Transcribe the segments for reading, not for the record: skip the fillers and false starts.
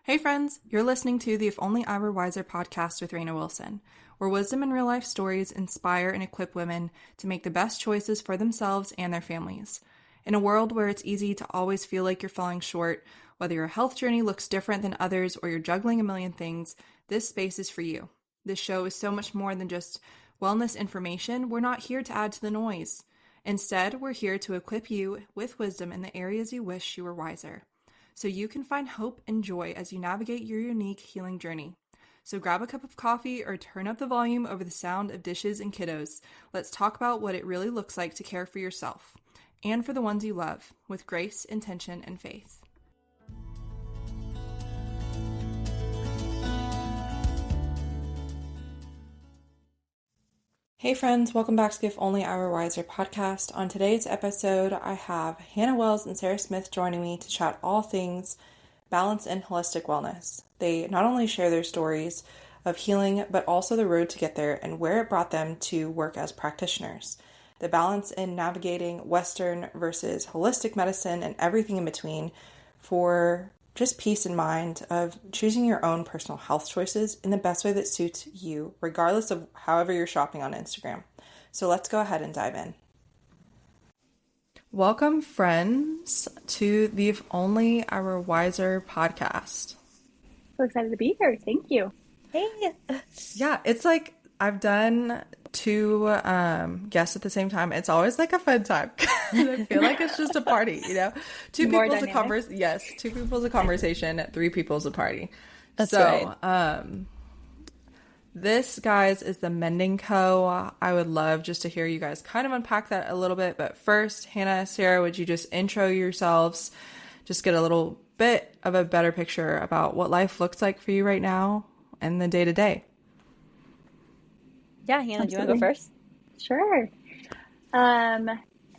Hey friends, you're listening to the If Only I Were Wiser podcast with Raina Wilson, where wisdom and real life stories inspire and equip women to make the best choices for themselves and their families. In a world where it's easy to always feel like you're falling short, whether your health journey looks different than others or you're juggling a million things, this space is for you. This show is so much more than just wellness information. We're not here to add to the noise. Instead, we're here to equip you with wisdom in the areas you wish you were wiser, so you can find hope and joy as you navigate your unique healing journey. So grab a cup of coffee or turn up the volume over the sound of dishes and kiddos. Let's talk about what it really looks like to care for yourself and for the ones you love with grace, intention, and faith. Hey friends, welcome back to the If Only I Were Wiser podcast. On today's episode, I have Hannah Wells and Sarah Smith joining me to chat all things balance and holistic wellness. They not only share their stories of healing, but also the road to get there and where it brought them to work as practitioners. The balance in navigating Western versus holistic medicine and everything in between for just peace in mind of choosing your own personal health choices in the best way that suits you, regardless of however you're shopping on Instagram. So let's go ahead and dive in. Welcome, friends, to the If Only I Were Wiser podcast. So excited to be here. Thank you. Hey. Yeah, it's like I've done two guests at the same time. It's always like a fun time. I feel like it's just a party, you know? Two people's a conversation. Yes, two people's a conversation, three people's a party. That's so, right. This, guys, is the Mending Co. I would love just to hear you guys kind of unpack that a little bit. But first, Hannah, Sarah, would you just intro yourselves? Just get a little bit of a better picture about what life looks like for you right now and the day-to-day. Yeah, Hannah, do you want to go first? Sure.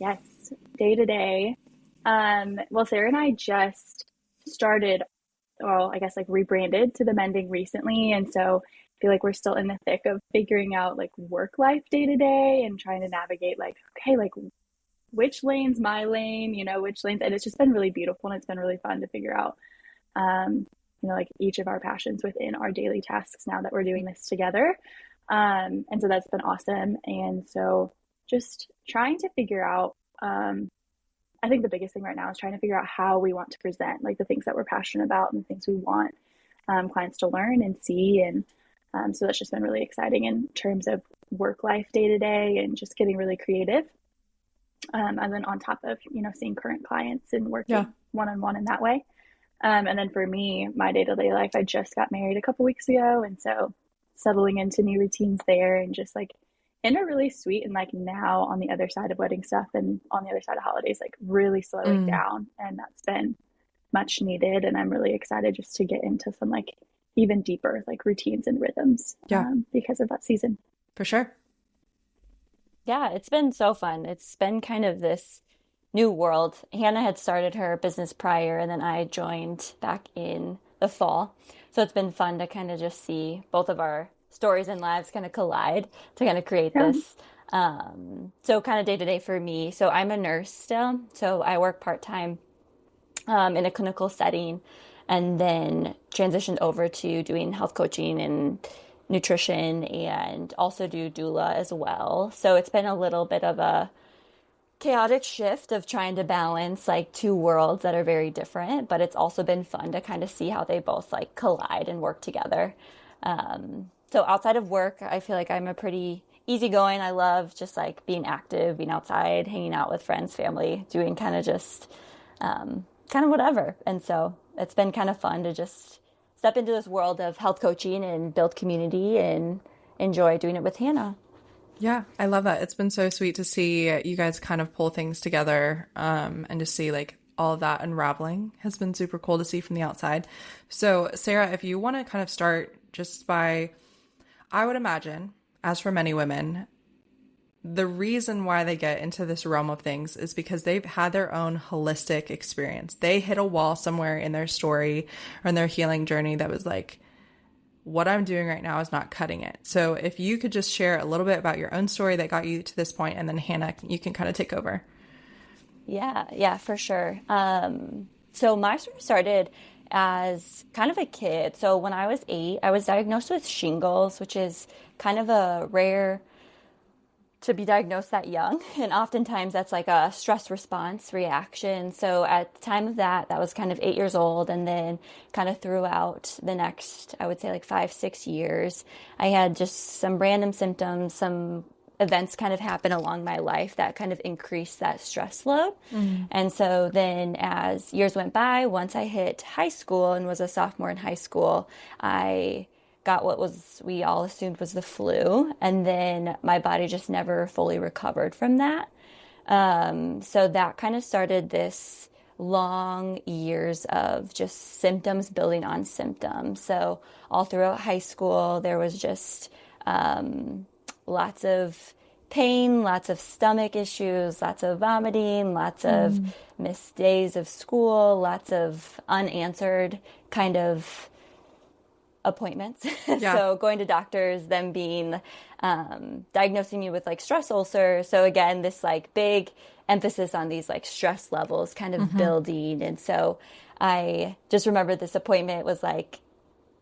Yes, day to day. Well, Sarah and I just started, I guess rebranded to the Mending recently. And so I feel like we're still in the thick of figuring out work life day to day and trying to navigate which lane's my lane, which lanes. And it's just been really beautiful and it's been really fun to figure out, each of our passions within our daily tasks now that we're doing this together. And so that's been awesome. And so just trying to figure out, I think the biggest thing right now is trying to figure out how we want to present the things that we're passionate about and the things we want clients to learn and see. And so that's just been really exciting in terms of work life day to day and just getting really creative. And then on top of, seeing current clients and working one-on-one in that way. And then for me, my day-to-day life, I just got married a couple weeks ago. And so settling into new routines there and just in a really sweet and now on the other side of wedding stuff and on the other side of holidays, really slowing down. And that's been much needed. And I'm really excited just to get into some even deeper routines and rhythms because of that season. For sure. Yeah, it's been so fun. It's been kind of this new world. Hannah had started her business prior and then I joined back in the fall. So it's been fun to kind of just see both of our stories and lives kind of collide to kind of create this. So kind of day to day for me. So I'm a nurse still. So I work part-time in a clinical setting and then transitioned over to doing health coaching and nutrition and also do doula as well. So it's been a little bit of a chaotic shift of trying to balance two worlds that are very different, but it's also been fun to kind of see how they both collide and work together. So outside of work, I feel like I'm a pretty easygoing. I love just being active, being outside, hanging out with friends, family, doing kind of just kind of whatever. And so it's been kind of fun to just step into this world of health coaching and build community and enjoy doing it with Hannah. Yeah, I love that. It's been so sweet to see you guys kind of pull things together and to see all of that unraveling has been super cool to see from the outside. So Sarah, if you want to kind of start just by, I would imagine, as for many women, the reason why they get into this realm of things is because they've had their own holistic experience. They hit a wall somewhere in their story or in their healing journey that was what I'm doing right now is not cutting it. So if you could just share a little bit about your own story that got you to this point, and then Hannah, you can kind of take over. Yeah, for sure. So my story started as kind of a kid. So when I was 8, I was diagnosed with shingles, which is kind of a rare to be diagnosed that young. And oftentimes that's like a stress response reaction. So at the time of that was kind of 8 years old. And then kind of throughout the next, I would say like 5-6 years, I had just some random symptoms, some events kind of happen along my life that kind of increased that stress load. And so then as years went by, once I hit high school and was a sophomore in high school, I got what was we all assumed was the flu, and then my body just never fully recovered from that. So that kind of started this long years of just symptoms building on symptoms. So all throughout high school, there was just lots of pain, lots of stomach issues, lots of vomiting, lots of missed days of school, lots of unanswered kind of appointments. Yeah. So going to doctors, them being diagnosing me with like stress ulcers. So again, this like big emphasis on these like stress levels kind of building. And so I just remember this appointment was like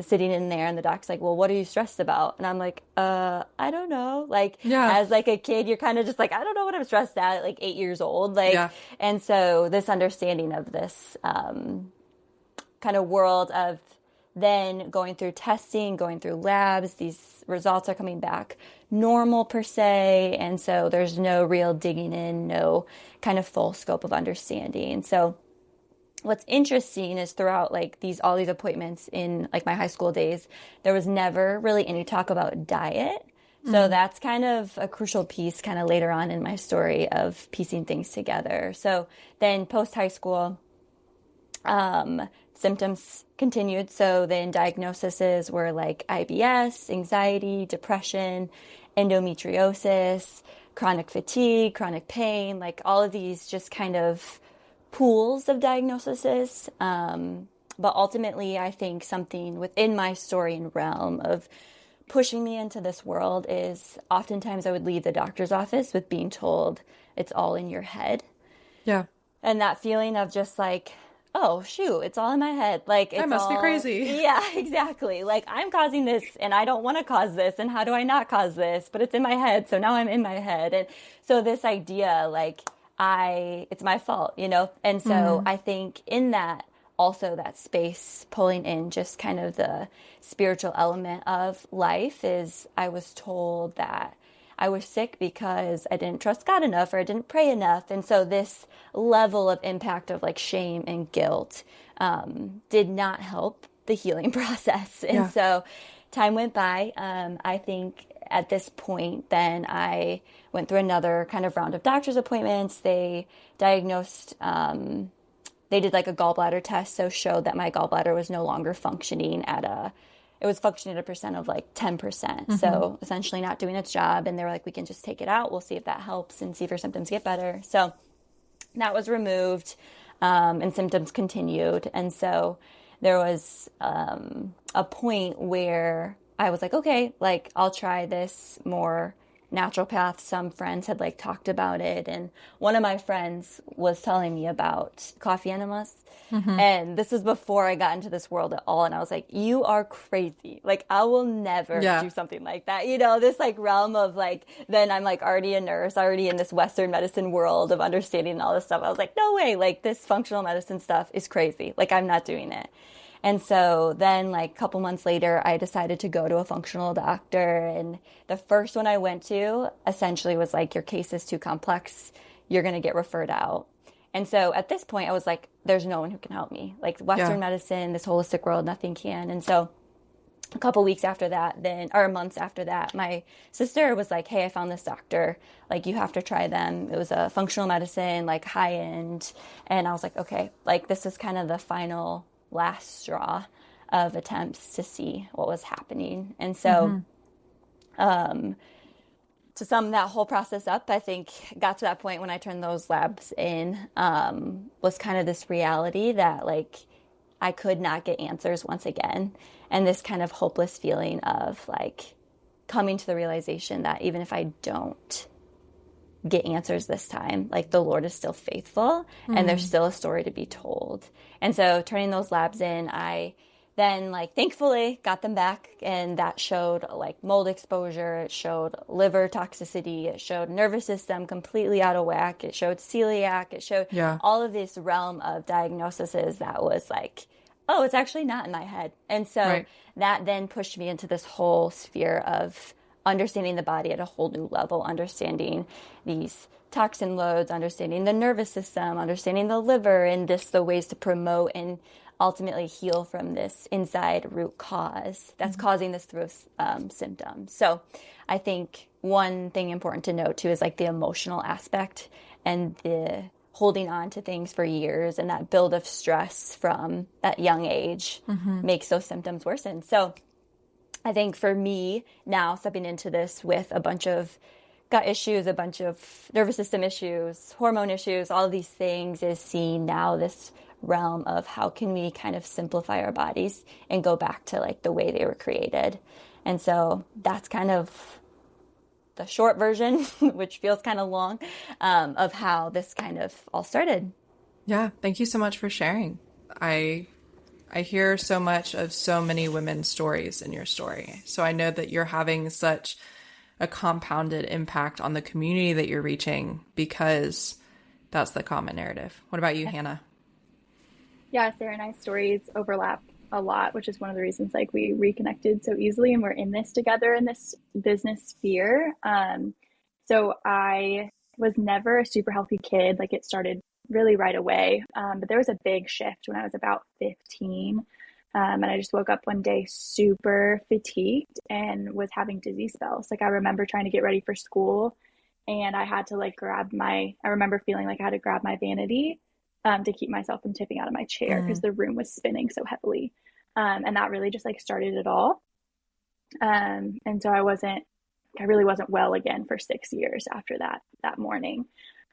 sitting in there and the doc's like, well, what are you stressed about? And I'm like, I don't know. Like, as like a kid, you're kind of just like, I don't know what I'm stressed at 8 years old. Like, and so this understanding of this kind of world of then going through testing, going through labs, these results are coming back normal per se. And so there's no real digging in, no kind of full scope of understanding. So what's interesting is throughout all these appointments in like my high school days, there was never really any talk about diet. So that's kind of a crucial piece kind of later on in my story of piecing things together. So then post high school, symptoms continued. So then diagnoses were like IBS, anxiety, depression, endometriosis, chronic fatigue, chronic pain, like all of these just kind of pools of diagnoses. But ultimately, I think something within my story and realm of pushing me into this world is oftentimes I would leave the doctor's office with being told it's all in your head. Yeah. And that feeling of just like, oh, shoot, it's all in my head. Like, I must be crazy. Yeah, exactly. Like, I'm causing this and I don't want to cause this. And how do I not cause this? But it's in my head. So now I'm in my head. And so this idea, like, it's my fault, you know? And so I think in that, also that space pulling in just kind of the spiritual element of life is I was told that I was sick because I didn't trust God enough or I didn't pray enough. And so this level of impact of like shame and guilt did not help the healing process. And so time went by. I think at this point, then I went through another kind of round of doctor's appointments. They diagnosed, they did like a gallbladder test, so showed that my gallbladder was no longer functioning it was functioning at a percent of like 10%. So essentially not doing its job. And they were like, we can just take it out. We'll see if that helps and see if your symptoms get better. So that was removed, and symptoms continued. And so there was a point where I was like, okay, like I'll try this more naturopath. Some friends had like talked about it. And one of my friends was telling me about coffee enemas. And this was before I got into this world at all. And I was like, you are crazy. Like, I will never do something like that. You know, this like realm of like, then I'm like already a nurse, already in this Western medicine world of understanding all this stuff. I was like, no way. Like, this functional medicine stuff is crazy. Like, I'm not doing it. And so then like a couple months later, I decided to go to a functional doctor. And the first one I went to essentially was like, your case is too complex. You're going to get referred out. And so at this point, I was like, there's no one who can help me. Like Western medicine, this holistic world, nothing can. And so a couple weeks after that, months after that, my sister was like, hey, I found this doctor. Like, you have to try them. It was a functional medicine, like high end. And I was like, okay, like this is kind of the final last straw of attempts to see what was happening. And so to sum that whole process up, I think got to that point when I turned those labs in, was kind of this reality that like I could not get answers once again. And this kind of hopeless feeling of like coming to the realization that even if I don't get answers this time. Like the Lord is still faithful and there's still a story to be told. And so turning those labs in, I then like thankfully got them back, and that showed like mold exposure, it showed liver toxicity, it showed nervous system completely out of whack, it showed celiac, it showed all of this realm of diagnoses that was like, oh, it's actually not in my head. And so that then pushed me into this whole sphere of understanding the body at a whole new level, understanding these toxin loads, understanding the nervous system, understanding the liver, and just the ways to promote and ultimately heal from this inside root cause that's causing this through symptoms. So I think one thing important to note too is like the emotional aspect and the holding on to things for years, and that build of stress from that young age makes those symptoms worsen. So I think for me now, stepping into this with a bunch of gut issues, a bunch of nervous system issues, hormone issues, all of these things, is seeing now this realm of how can we kind of simplify our bodies and go back to like the way they were created. And so that's kind of the short version, which feels kind of long, of how this kind of all started. Yeah. Thank you so much for sharing. I hear so much of so many women's stories in your story. So I know that you're having such a compounded impact on the community that you're reaching, because that's the common narrative. What about you, Hannah? Yeah, Sarah and I's stories overlap a lot, which is one of the reasons like we reconnected so easily and we're in this together in this business sphere. So I was never a super healthy kid. Like it started really right away. But there was a big shift when I was about 15. And I just woke up one day super fatigued and was having dizzy spells. Like I remember trying to get ready for school, and I had to like I remember feeling like I had to grab my vanity to keep myself from tipping out of my chair because the room was spinning so heavily. And that really just like started it all. And so I really wasn't well again for 6 years after that morning.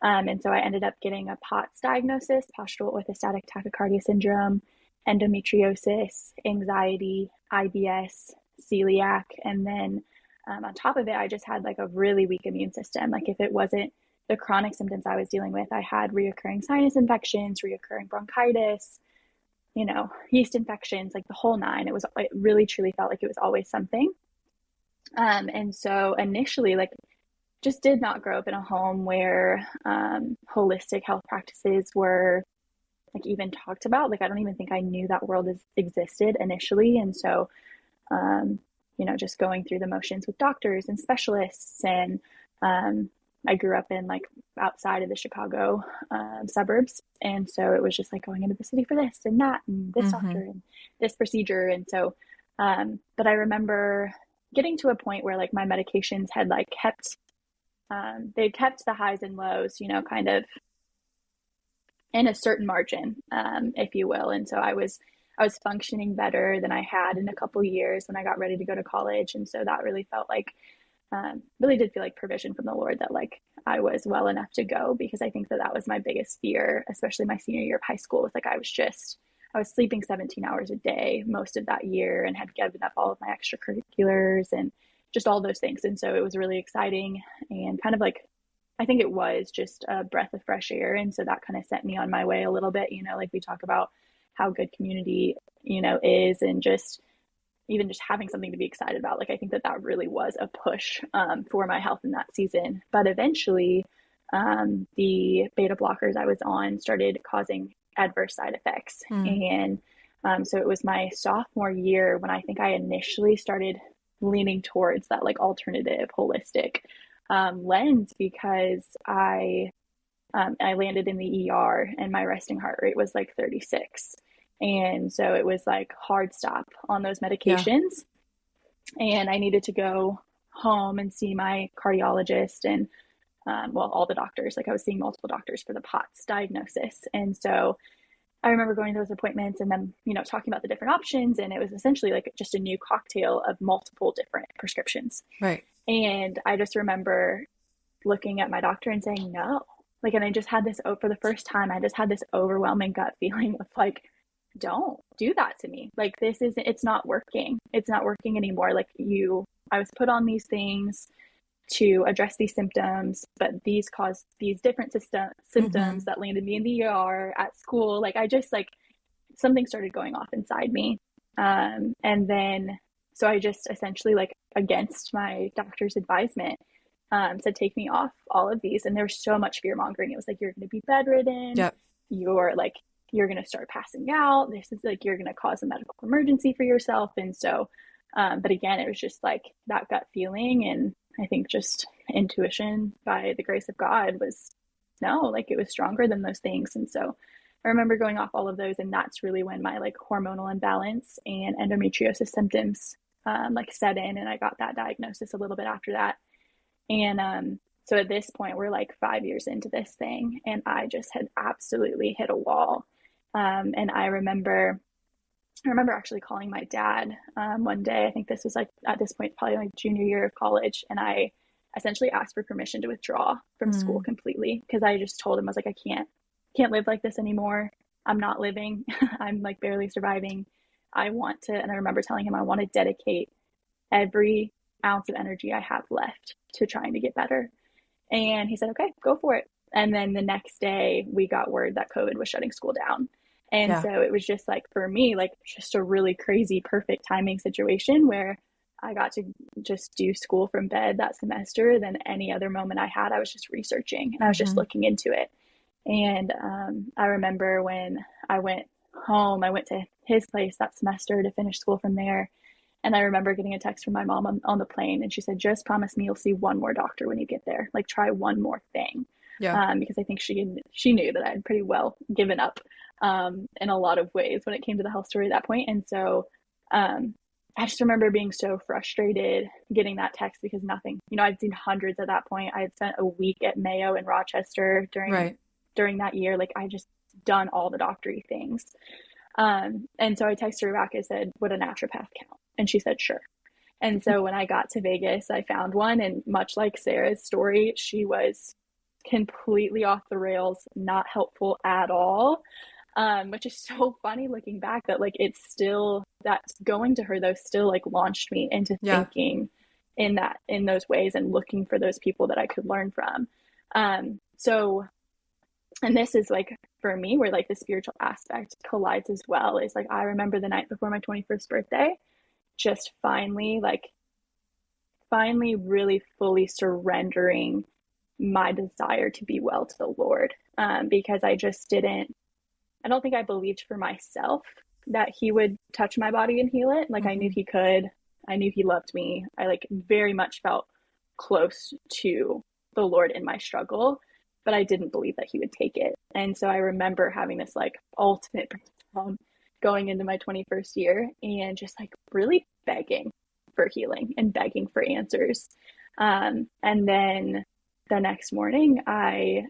And so I ended up getting a POTS diagnosis, postural orthostatic tachycardia syndrome, endometriosis, anxiety, IBS, celiac. And then on top of it, I just had like a really weak immune system. Like if it wasn't the chronic symptoms I was dealing with, I had reoccurring sinus infections, reoccurring bronchitis, yeast infections, like the whole nine. It really truly felt like it was always something. And so initially, like, just did not grow up in a home where holistic health practices were like even talked about. Like, I don't even think I knew that world existed initially. And so, just going through the motions with doctors and specialists. And I grew up in like outside of the Chicago suburbs. And so it was just like going into the city for this and that and this doctor and this procedure. And so, but I remember getting to a point where like my medications had like they kept the highs and lows, kind of in a certain margin, if you will. And so I was functioning better than I had in a couple years when I got ready to go to college. And so that really felt like, really did feel like provision from the Lord that like I was well enough to go, because I think that was my biggest fear, especially my senior year of high school, was like I was sleeping 17 hours a day most of that year and had given up all of my extracurriculars and just all those things. And so it was really exciting and kind of like, I think it was just a breath of fresh air. And so that kind of sent me on my way a little bit, like we talk about how good community, is, and just even just having something to be excited about. Like, I think that really was a push for my health in that season. But eventually the beta blockers I was on started causing adverse side effects. And so it was my sophomore year when I think I initially started leaning towards that like alternative holistic lens, because I landed in the ER and my resting heart rate was like 36. And so it was like hard stop on those medications. And I needed to go home and see my cardiologist and all the doctors. Like I was seeing multiple doctors for the POTS diagnosis. And so I remember going to those appointments and then, talking about the different options. And it was essentially like just a new cocktail of multiple different prescriptions. Right. And I just remember looking at my doctor and saying no. Like, and I just had this, for the first time, I just had this overwhelming gut feeling of like, don't do that to me. Like, it's not working. It's not working anymore. Like I was put on these things to address these symptoms, but these caused these different symptoms that landed me in the ER at school. Like I just like something started going off inside me. And then, so I just essentially like against my doctor's advisement, said, take me off all of these. And there was so much fear mongering. It was like, you're going to be bedridden. Yep. You're going to start passing out. This is like, you're going to cause a medical emergency for yourself. And so, but again, it was just like that gut feeling. And I think just intuition by the grace of God was no, like it was stronger than those things. And so I remember going off all of those, and that's really when my like hormonal imbalance and endometriosis symptoms like set in, and I got that diagnosis a little bit after that. And so at this point, we're like 5 years into this thing, and I just had absolutely hit a wall. And I remember actually calling my dad one day. I think this was like at this point probably like junior year of college, and I essentially asked for permission to withdraw from school completely, because I just told him, I was like, I can't live like this anymore. I'm not living. I'm like barely surviving. I want to, and I remember telling him I want to dedicate every ounce of energy I have left to trying to get better. And he said, okay, go for it. And then the next day we got word that COVID was shutting school down. And so it was just like, for me, like just a really crazy, perfect timing situation where I got to just do school from bed that semester. Then any other moment I had, I was just researching and I was just looking into it. And I remember when I went home, I went to his place that semester to finish school from there. And I remember getting a text from my mom on the plane. And she said, just promise me you'll see one more doctor when you get there. Like try one more thing. Yeah. Because I think she knew that I had pretty well given up in a lot of ways when it came to the health story at that point. And so I just remember being so frustrated getting that text because nothing, I'd seen hundreds at that point. I had spent a week at Mayo in Rochester during that year. Like I just done all the doctory things. And so I texted her back. I said, would a naturopath count? And she said, sure. And so when I got to Vegas, I found one. And much like Sarah's story, she was completely off the rails, not helpful at all. Which is so funny looking back that like it's still, that's going to her though still like launched me into thinking in those ways and looking for those people that I could learn from. So, and this is like for me where like the spiritual aspect collides as well, is like I remember the night before my 21st birthday just finally really fully surrendering my desire to be well to the Lord, because I don't think I believed for myself that he would touch my body and heal it. Like I knew he could. I knew he loved me. I like very much felt close to the Lord in my struggle, but I didn't believe that he would take it. And so I remember having this like ultimate breakdown going into my 21st year and just like really begging for healing and begging for answers. And then the next morning I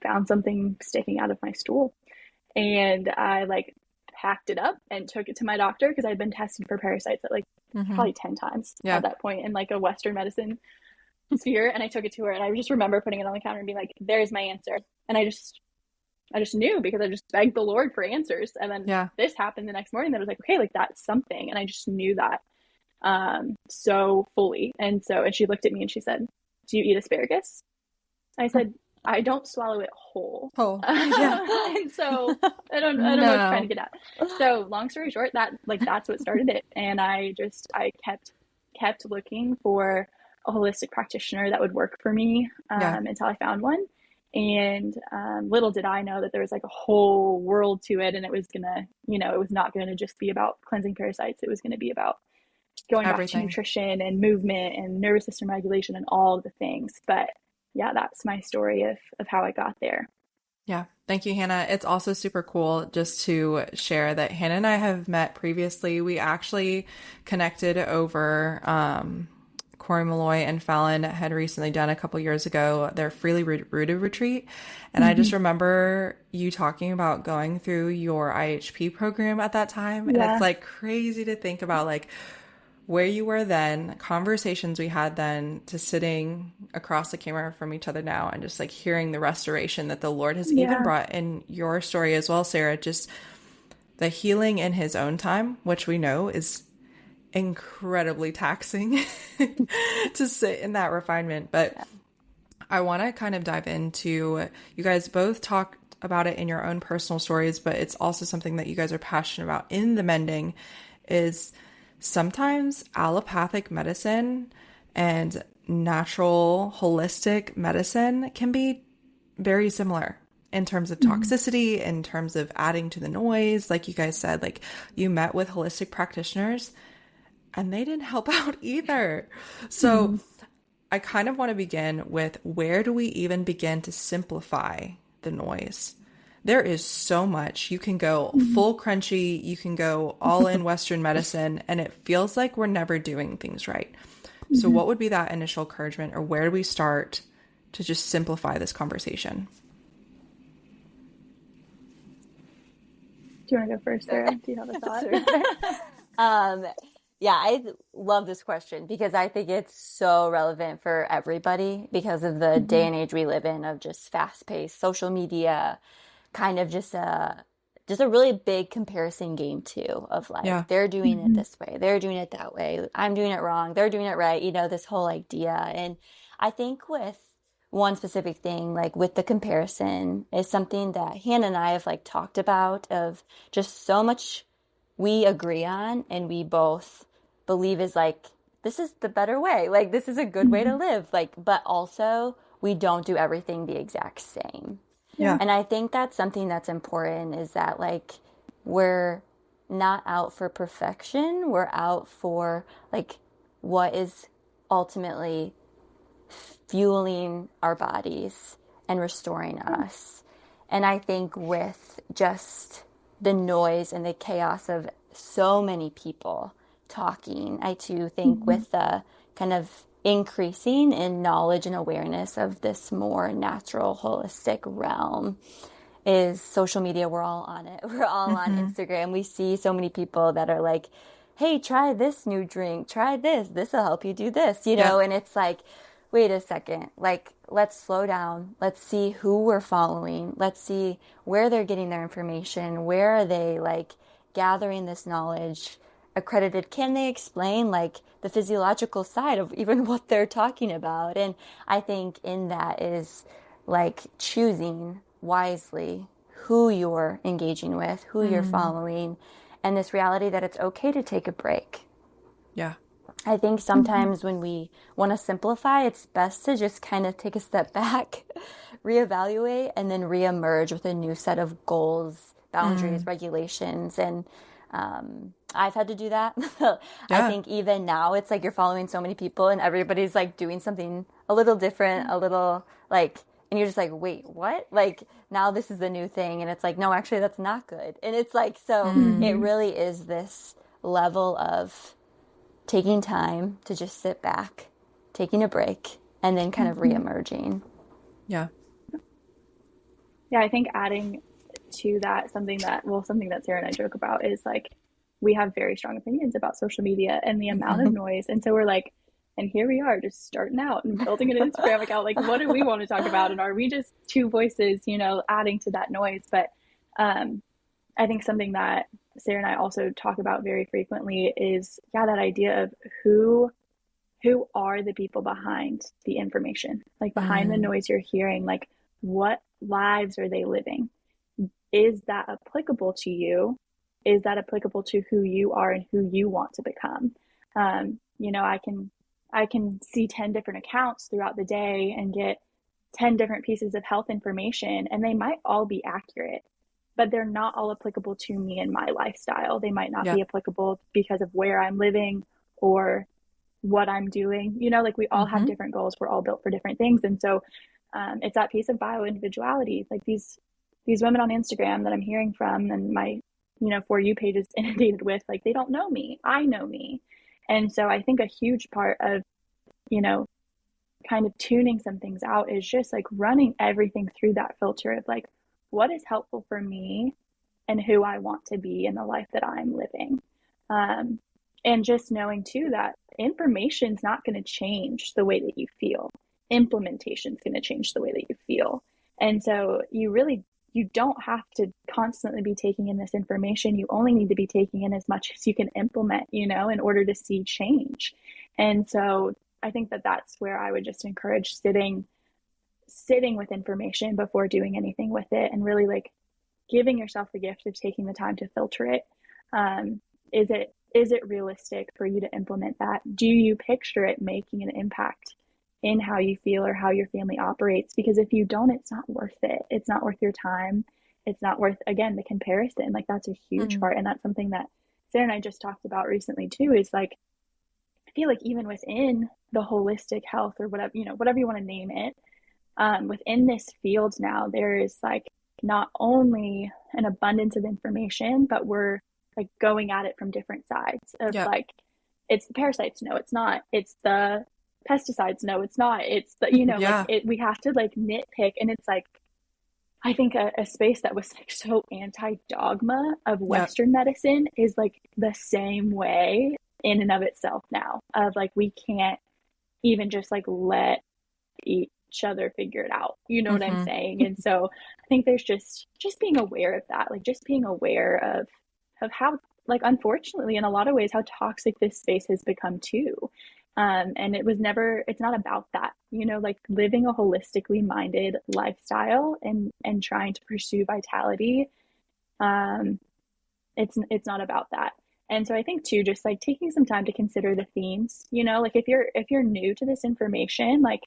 found something sticking out of my stool, and I like packed it up and took it to my doctor because I'd been tested for parasites at like probably 10 times at that point in like a Western medicine sphere. And I took it to her, and I just remember putting it on the counter and being like, there's my answer. And I just knew, because I just begged the Lord for answers. And then this happened the next morning that I was like, okay, like that's something. And I just knew that so fully. And she looked at me and she said, do you eat asparagus? I said, I don't swallow it whole. And so I don't know what you're trying to get at. So long story short, that's what started it. And I kept looking for a holistic practitioner that would work for me until I found one. And little did I know that there was like a whole world to it. And it was gonna, it was not going to just be about cleansing parasites. It was going to be about going back to nutrition and movement and nervous system regulation and all of the things. But yeah, that's my story of how I got there. Yeah. Thank you, Hannah. It's also super cool just to share that Hannah and I have met previously. We actually connected over Corey Malloy and Fallon had recently done a couple years ago their Freely Rooted retreat. And I just remember you talking about going through your IHP program at that time. And it's like crazy to think about like where you were then, conversations we had then, to sitting across the camera from each other now and just like hearing the restoration that the Lord has even brought in your story as well, Sarah. Just the healing in his own time, which we know is incredibly taxing to sit in that refinement. But I want to kind of dive into, you guys both talk about it in your own personal stories, but it's also something that you guys are passionate about in the Mending, is sometimes allopathic medicine and natural holistic medicine can be very similar in terms of toxicity, in terms of adding to the noise. Like you guys said, like you met with holistic practitioners and they didn't help out either. So I kind of want to begin with, where do we even begin to simplify the noise? There is so much. You can go full crunchy, you can go all in Western medicine, and it feels like we're never doing things right. So what would be that initial encouragement, or where do we start to just simplify this conversation? Do you want to go first, Sarah? Do you have a thought? Yeah, I love this question because I think it's so relevant for everybody because of the day and age we live in, of just fast-paced social media, kind of just a really big comparison game too, of like, they're doing it this way, they're doing it that way, I'm doing it wrong, they're doing it right, you know, this whole idea. And I think with one specific thing, like with the comparison, is something that Hannah and I have like talked about, of just so much we agree on and we both believe is like, this is the better way, like this is a good way to live, like, but also we don't do everything the exact same. Yeah. And I think that's something that's important, is that like, we're not out for perfection, we're out for like what is ultimately fueling our bodies and restoring us. And I think with just the noise and the chaos of so many people talking, I too think with the kind of increasing in knowledge and awareness of this more natural, holistic realm, is social media. We're all on it. We're all on Instagram. We see so many people that are like, hey, try this new drink, try this will help you do this, you know? And it's like, wait a second, like, let's slow down. Let's see who we're following. Let's see where they're getting their information. Where are they like gathering this knowledge accredited? Can they explain like the physiological side of even what they're talking about? And I think in that is like choosing wisely who you're engaging with, who you're following, and this reality that it's okay to take a break. Yeah. I think sometimes when we want to simplify, it's best to just kind of take a step back, reevaluate, and then reemerge with a new set of goals, boundaries, regulations. And I've had to do that. I think even now it's like you're following so many people and everybody's like doing something a little different, a little like, and you're just like, wait, what? Like, now this is the new thing. And it's like, no, actually that's not good. And it's like, so it really is this level of taking time to just sit back, taking a break, and then kind of reemerging. Yeah. Yeah, I think adding to that, something that Sarah and I joke about is like, we have very strong opinions about social media and the amount of noise. And so we're like, and here we are just starting out and building an Instagram account. Like, what do we want to talk about? And are we just two voices, you know, adding to that noise? But I think something that Sarah and I also talk about very frequently is, that idea of who are the people behind the information, like behind the noise you're hearing, like what lives are they living? Is that applicable to you? Is that applicable to who you are and who you want to become? You know, I can see 10 different accounts throughout the day and get 10 different pieces of health information, and they might all be accurate, but they're not all applicable to me and my lifestyle. They might not be applicable because of where I'm living or what I'm doing. You know, like we all have different goals. We're all built for different things. And so it's that piece of bio-individuality. Like these women on Instagram that I'm hearing from and my, you know, For You page is inundated with, like, they don't know me. I know me. And so I think a huge part of, you know, kind of tuning some things out is just like running everything through that filter of like, what is helpful for me and who I want to be in the life that I'm living. And just knowing too that information's not going to change the way that you feel. Implementation's going to change the way that you feel. And so you really you don't have to constantly be taking in this information. You only need to be taking in as much as you can implement, in order to see change. And so I think that that's where I would just encourage sitting with information before doing anything with it, and really like giving yourself the gift of taking the time to filter it. Is it realistic for you to implement that? Do you picture it making an impact in how you feel or how your family operates? Because if you don't, it's not worth it. It's not worth your time. It's not worth, again, the comparison. Like that's a huge part. And that's something that Sarah and I just talked about recently too, is like, I feel like even within the holistic health or whatever, whatever you want to name it, within this field now, there is like not only an abundance of information, but we're like going at it from different sides of like, it's the parasites. No, it's not. It's the pesticides. No, it's not. It's the, like we have to like nitpick. And it's like, I think a space that was like so anti-dogma of Western medicine is like the same way in and of itself now, of like, we can't even just like let each other figure it out. You know what I'm saying? And so I think there's just being aware of that, like just being aware of how, like, unfortunately, in a lot of ways, how toxic this space has become too. And it's not about that, like living a holistically minded lifestyle and trying to pursue vitality. It's not about that. And so I think too, just like taking some time to consider the themes, like if you're new to this information, like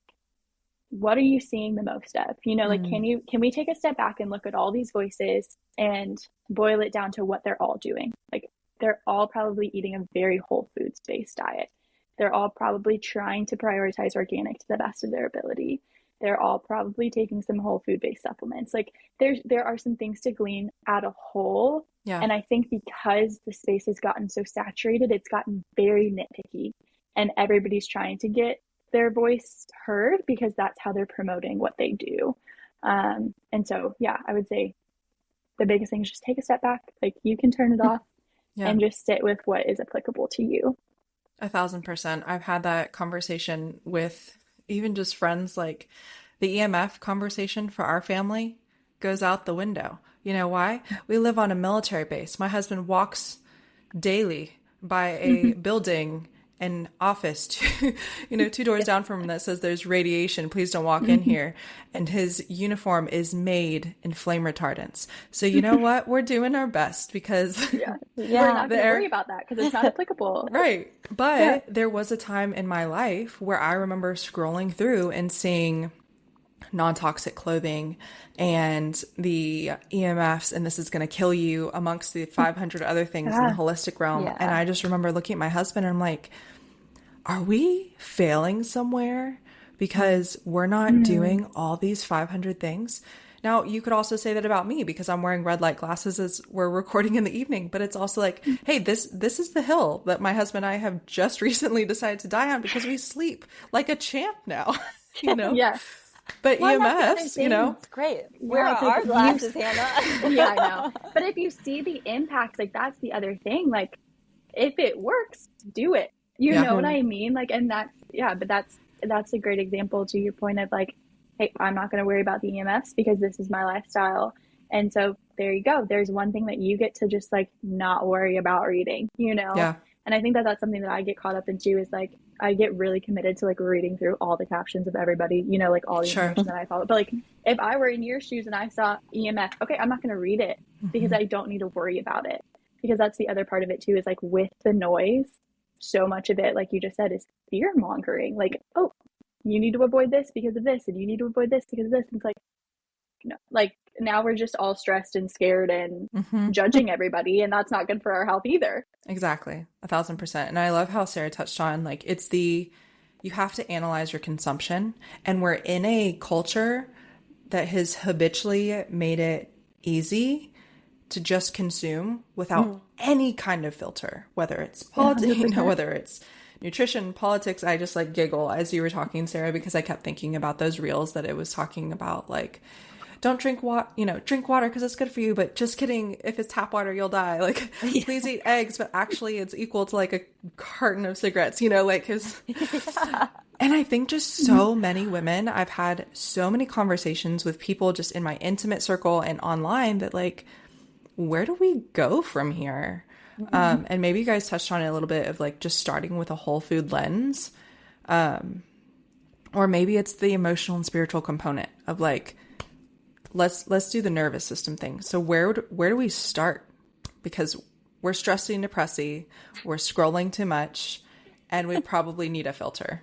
what are you seeing the most of? Like, can we take a step back and look at all these voices and boil it down to what they're all doing? Like, they're all probably eating a very whole foods based diet. They're all probably trying to prioritize organic to the best of their ability. They're all probably taking some whole food based supplements. Like there are some things to glean at a whole. Yeah. And I think because the space has gotten so saturated, it's gotten very nitpicky, and everybody's trying to get their voice heard because that's how they're promoting what they do. And so, I would say the biggest thing is just take a step back. Like, you can turn it off and just sit with what is applicable to you. 1,000%. I've had that conversation with even just friends. Like, the EMF conversation for our family goes out the window. You know why? We live on a military base. My husband walks daily by a building an office two doors down from him that says there's radiation, please don't walk in here, and his uniform is made in flame retardants. So you know what, we're doing our best because we're not going to worry about that because it's not applicable, right? But there was a time in my life where I remember scrolling through and seeing non-toxic clothing and the EMFs, and this is going to kill you, amongst the 500 other things in the holistic realm. And I just remember looking at my husband and I'm like, are we failing somewhere because we're not doing all these 500 things? Now, you could also say that about me because I'm wearing red light glasses as we're recording in the evening, but it's also like, hey, this is the hill that my husband and I have just recently decided to die on because we sleep like a champ now, Yeah. But EMFs, It's great. Where are our glasses, Hannah? Yeah, I know. But if you see the impact, like, that's the other thing. Like, if it works, do it. You know what I mean? Like, and that's a great example to your point of like, hey, I'm not going to worry about the EMFs because this is my lifestyle. And so there you go. There's one thing that you get to just like not worry about reading, Yeah. And I think that that's something that I get caught up into is like, I get really committed to like reading through all the captions of everybody, like all the information that I follow. But like, if I were in your shoes and I saw EMF, okay, I'm not going to read it because I don't need to worry about it. Because that's the other part of it too, is like with the noise, so much of it, like you just said, is fear mongering. Like, oh, you need to avoid this because of this, and you need to avoid this because of this. And it's like, like now we're just all stressed and scared and judging everybody, and that's not good for our health either. Exactly. 1,000%. And I love how Sarah touched on, like, you have to analyze your consumption, and we're in a culture that has habitually made it easy to just consume without any kind of filter, whether it's politics, whether it's nutrition, politics. I just like giggle as you were talking, Sarah, because I kept thinking about those reels that it was talking about, like, don't drink water, drink water because it's good for you, but just kidding. If it's tap water, you'll die. Like, please eat eggs, but actually it's equal to like a carton of cigarettes, like, cause, and I think just so many women, I've had so many conversations with people just in my intimate circle and online that like, where do we go from here? And maybe you guys touched on it a little bit of like just starting with a whole food lens. Or maybe it's the emotional and spiritual component of like, let's do the nervous system thing. So where do we start? Because we're stressy and depressy, we're scrolling too much, and we probably need a filter.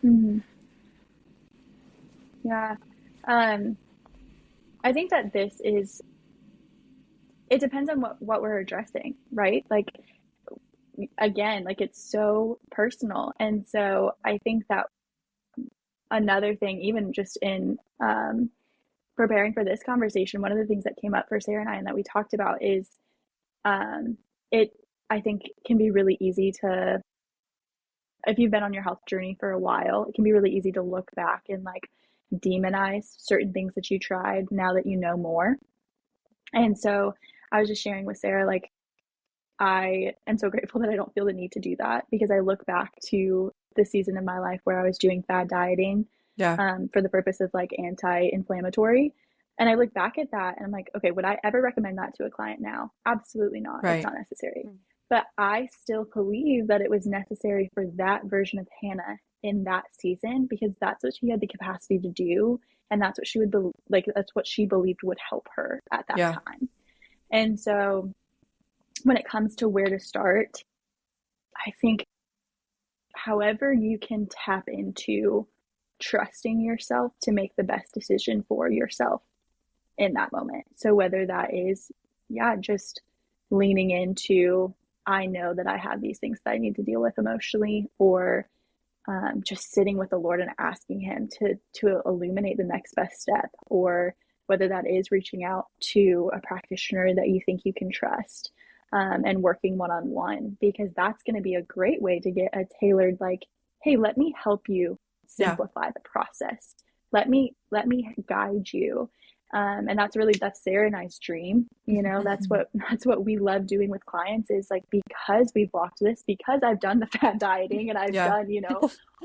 Mm-hmm. Yeah. I think that it depends on what we're addressing, right? Like, again, like it's so personal. And so I think that another thing, even just in preparing for this conversation, one of the things that came up for Sarah and I and that we talked about is it, I think, can be really easy to, if you've been on your health journey for a while, it can be really easy to look back and like demonize certain things that you tried now that you know more. And so I was just sharing with Sarah, like, I am so grateful that I don't feel the need to do that, because I look back to the season in my life where I was doing fad dieting for the purpose of like anti-inflammatory. And I look back at that and I'm like, okay, would I ever recommend that to a client now? Absolutely not. Right. It's not necessary. But I still believe that it was necessary for that version of Hannah in that season, because that's what she had the capacity to do. And that's what she would that's what she believed would help her at that time. And so when it comes to where to start, I think however you can tap into trusting yourself to make the best decision for yourself in that moment. So whether that is, just leaning into, I know that I have these things that I need to deal with emotionally, or just sitting with the Lord and asking him to illuminate the next best step, or whether that is reaching out to a practitioner that you think you can trust, and working one-on-one, because that's going to be a great way to get a tailored, like, hey, let me help you simplify the process. Let me guide you. And that's Sarah and I's dream. That's what we love doing with clients, is like, because we've walked this, because I've done the fat dieting and I've done,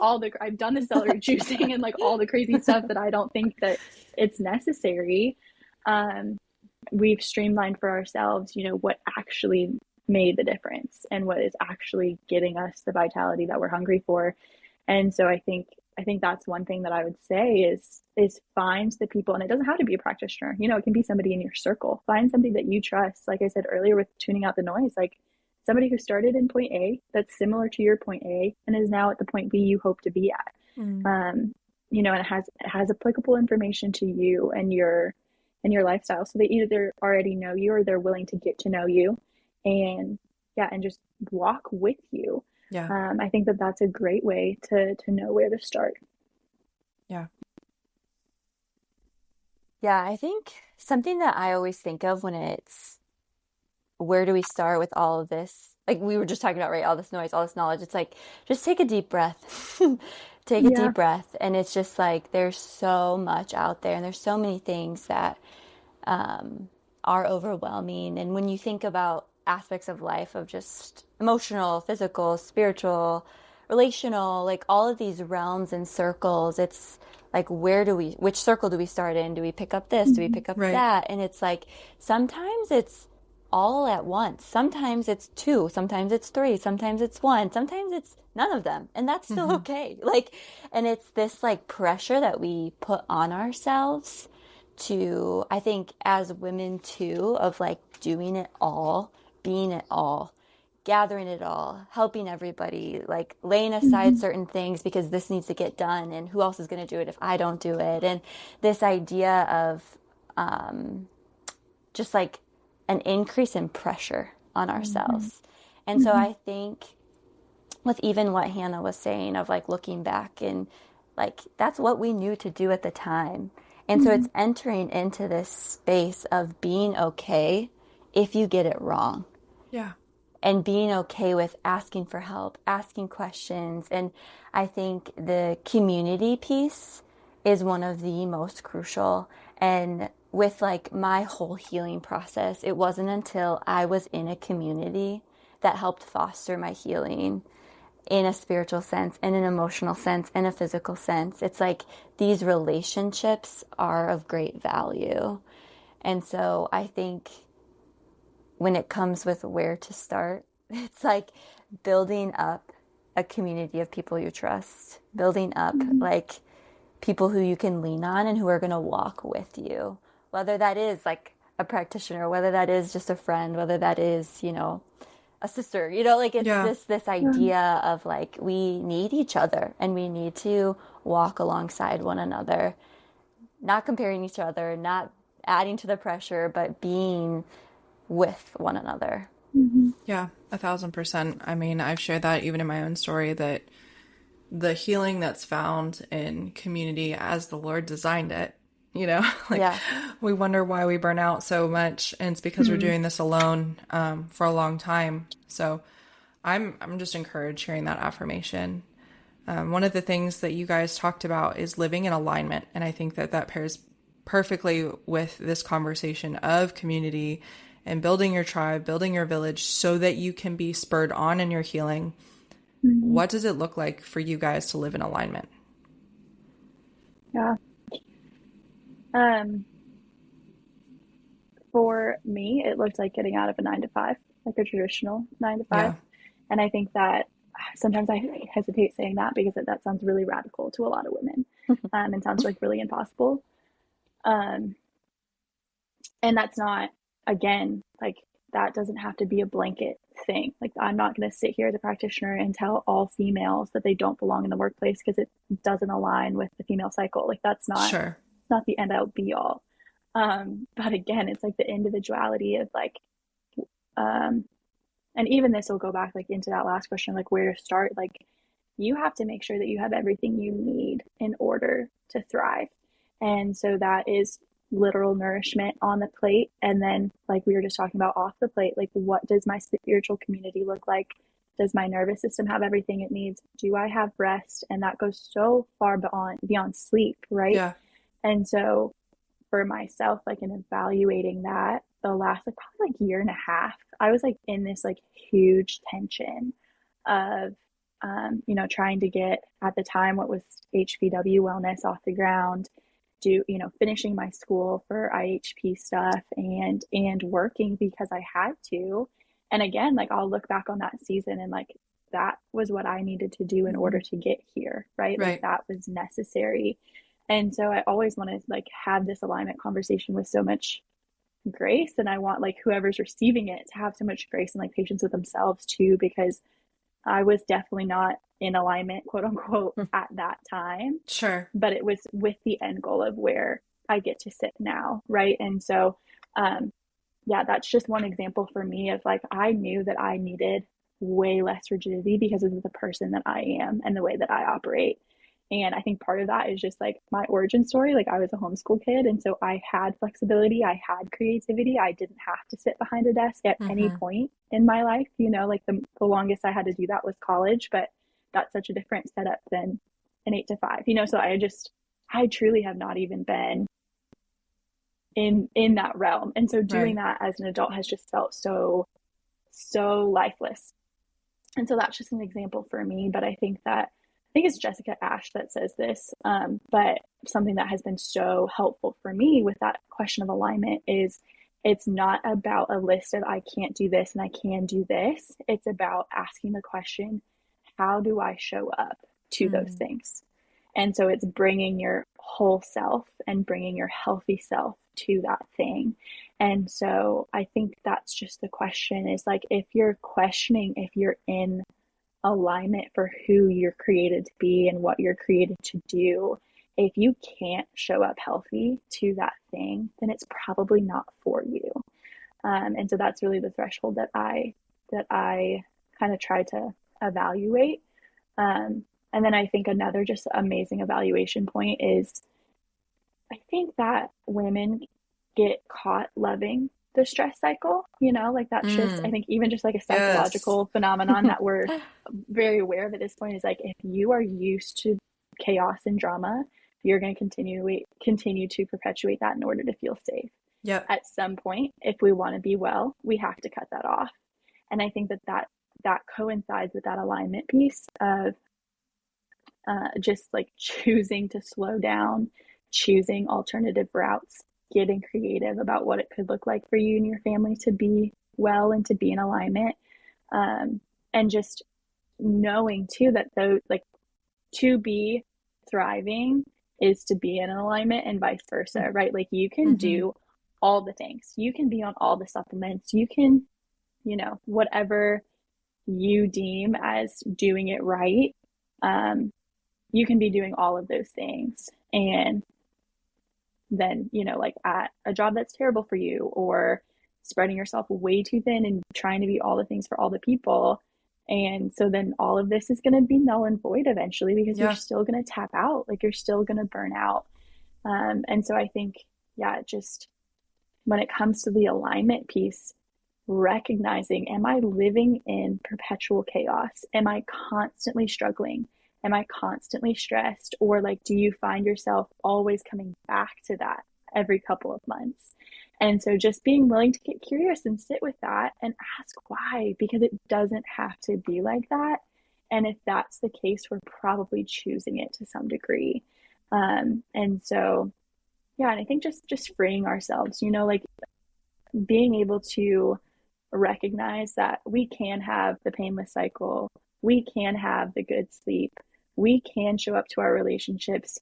I've done the celery juicing and like all the crazy stuff that I don't think that it's necessary. We've streamlined for ourselves, what actually made the difference and what is actually getting us the vitality that we're hungry for. And so I think that's one thing that I would say is find the people, and it doesn't have to be a practitioner, it can be somebody in your circle. Find somebody that you trust. Like I said earlier with tuning out the noise, like somebody who started in point A that's similar to your point A and is now at the point B you hope to be at. And it has applicable information to you and your lifestyle. So they either already know you or they're willing to get to know you and just walk with you. I think that that's a great way to know where to start. I think something that I always think of when it's, where do we start with all of this? Like we were just talking about, right? All this noise, all this knowledge. It's like, just take a deep breath. Take a deep breath. And it's just like, there's so much out there and there's so many things that are overwhelming. And when you think about aspects of life, of just emotional, physical, spiritual, relational, like all of these realms and circles, it's like, which circle do we start in? Do we pick up this? Do we pick up that? And it's like, sometimes it's all at once. Sometimes it's two, sometimes it's three, sometimes it's one, sometimes it's none of them. And that's still okay. Like, and it's this like pressure that we put on ourselves to, I think as women too, of like doing it all, being it all, gathering it all, helping everybody, like laying aside certain things because this needs to get done and who else is going to do it if I don't do it. And this idea of just like an increase in pressure on ourselves. And so I think with even what Hannah was saying of like looking back and like, that's what we knew to do at the time. And so it's entering into this space of being okay if you get it wrong. And being okay with asking for help, asking questions. And I think the community piece is one of the most crucial. And with like my whole healing process, it wasn't until I was in a community that helped foster my healing in a spiritual sense, in an emotional sense, in a physical sense. It's like these relationships are of great value. And so I think when it comes with where to start, it's like building up a community of people you trust, building up like people who you can lean on and who are going to walk with you, whether that is like a practitioner, whether that is just a friend, whether that is, you know, a sister, you know, like it's this idea of like we need each other and we need to walk alongside one another, not comparing each other, not adding to the pressure, but being with one another. Yeah, 1,000%. I mean, I've shared that even in my own story, that the healing that's found in community as the Lord designed it, you know, like we wonder why we burn out so much, and it's because we're doing this alone for a long time. So I'm just encouraged hearing that affirmation. One of the things that you guys talked about is living in alignment, and I think that pairs perfectly with this conversation of community and building your tribe, building your village so that you can be spurred on in your healing. What does it look like for you guys to live in alignment? Yeah. For me, it looked like getting out of a 9 to 5, like a traditional 9 to 5. Yeah. And I think that sometimes I hesitate saying that because that sounds really radical to a lot of women. And sounds like really impossible. And that's not, again, like that doesn't have to be a blanket thing. Like I'm not going to sit here as a practitioner and tell all females that they don't belong in the workplace because it doesn't align with the female cycle. Like that's not, it's not the end all be all. But again, it's like the individuality of like, and even this will go back like into that last question, like where to start. Like you have to make sure that you have everything you need in order to thrive. And so that is literal nourishment on the plate. And then like we were just talking about off the plate, like what does my spiritual community look like? Does my nervous system have everything it needs? Do I have rest? And that goes so far beyond sleep, right? Yeah. And so for myself, like in evaluating that, the last like probably like year and a half, I was like in this like huge tension of you know, trying to get at the time what was HPW wellness off the ground, finishing my school for IHP stuff and working because I had to. And again, like I'll look back on that season and like that was what I needed to do in order to get here, right? Like that was necessary. And so I always want to like have this alignment conversation with so much grace, and I want like whoever's receiving it to have so much grace and like patience with themselves too, because I was definitely not in alignment, quote unquote, at that time. Sure. But it was with the end goal of where I get to sit now. Right. And so, that's just one example for me of like, I knew that I needed way less rigidity because of the person that I am and the way that I operate. And I think part of that is just like my origin story. Like I was a homeschool kid. And so I had flexibility. I had creativity. I didn't have to sit behind a desk at any point in my life. You know, like the longest I had to do that was college, but that's such a different setup than an 8 to 5, you know? So I truly have not even been in that realm. And so doing that as an adult has just felt so lifeless. And so that's just an example for me. But I think it's Jessica Ash that says this, but something that has been so helpful for me with that question of alignment is it's not about a list of I can't do this and I can do this. It's about asking the question, how do I show up to those things? And so it's bringing your whole self and bringing your healthy self to that thing. And so I think that's just the question is like, if you're questioning, if you're in alignment for who you're created to be and what you're created to do, if you can't show up healthy to that thing, then it's probably not for you. And so that's really the threshold that I kind of try to evaluate. And then I think another just amazing evaluation point is I think that women get caught loving the stress cycle, you know, like that's just, I think even just like a psychological phenomenon that we're very aware of at this point is like, if you are used to chaos and drama, you're going to continue to perpetuate that in order to feel safe. Yep. At some point, if we want to be well, we have to cut that off. And I think that coincides with that alignment piece of just like choosing to slow down, choosing alternative routes, getting creative about what it could look like for you and your family to be well and to be in alignment. And just knowing too that to be thriving is to be in alignment and vice versa, right? Like you can do all the things. You can be on all the supplements. You can, whatever you deem as doing it right. You can be doing all of those things. And then, like at a job that's terrible for you, or spreading yourself way too thin and trying to be all the things for all the people. And so then all of this is going to be null and void eventually, because you're still going to tap out, like you're still going to burn out. And so I think, just when it comes to the alignment piece, recognizing, am I living in perpetual chaos? Am I constantly struggling? Am I constantly stressed? Or like, do you find yourself always coming back to that every couple of months? And so just being willing to get curious and sit with that and ask why, because it doesn't have to be like that. And if that's the case, we're probably choosing it to some degree. And so, and I think just freeing ourselves, like being able to recognize that we can have the painless cycle, we can have the good sleep, we can show up to our relationships,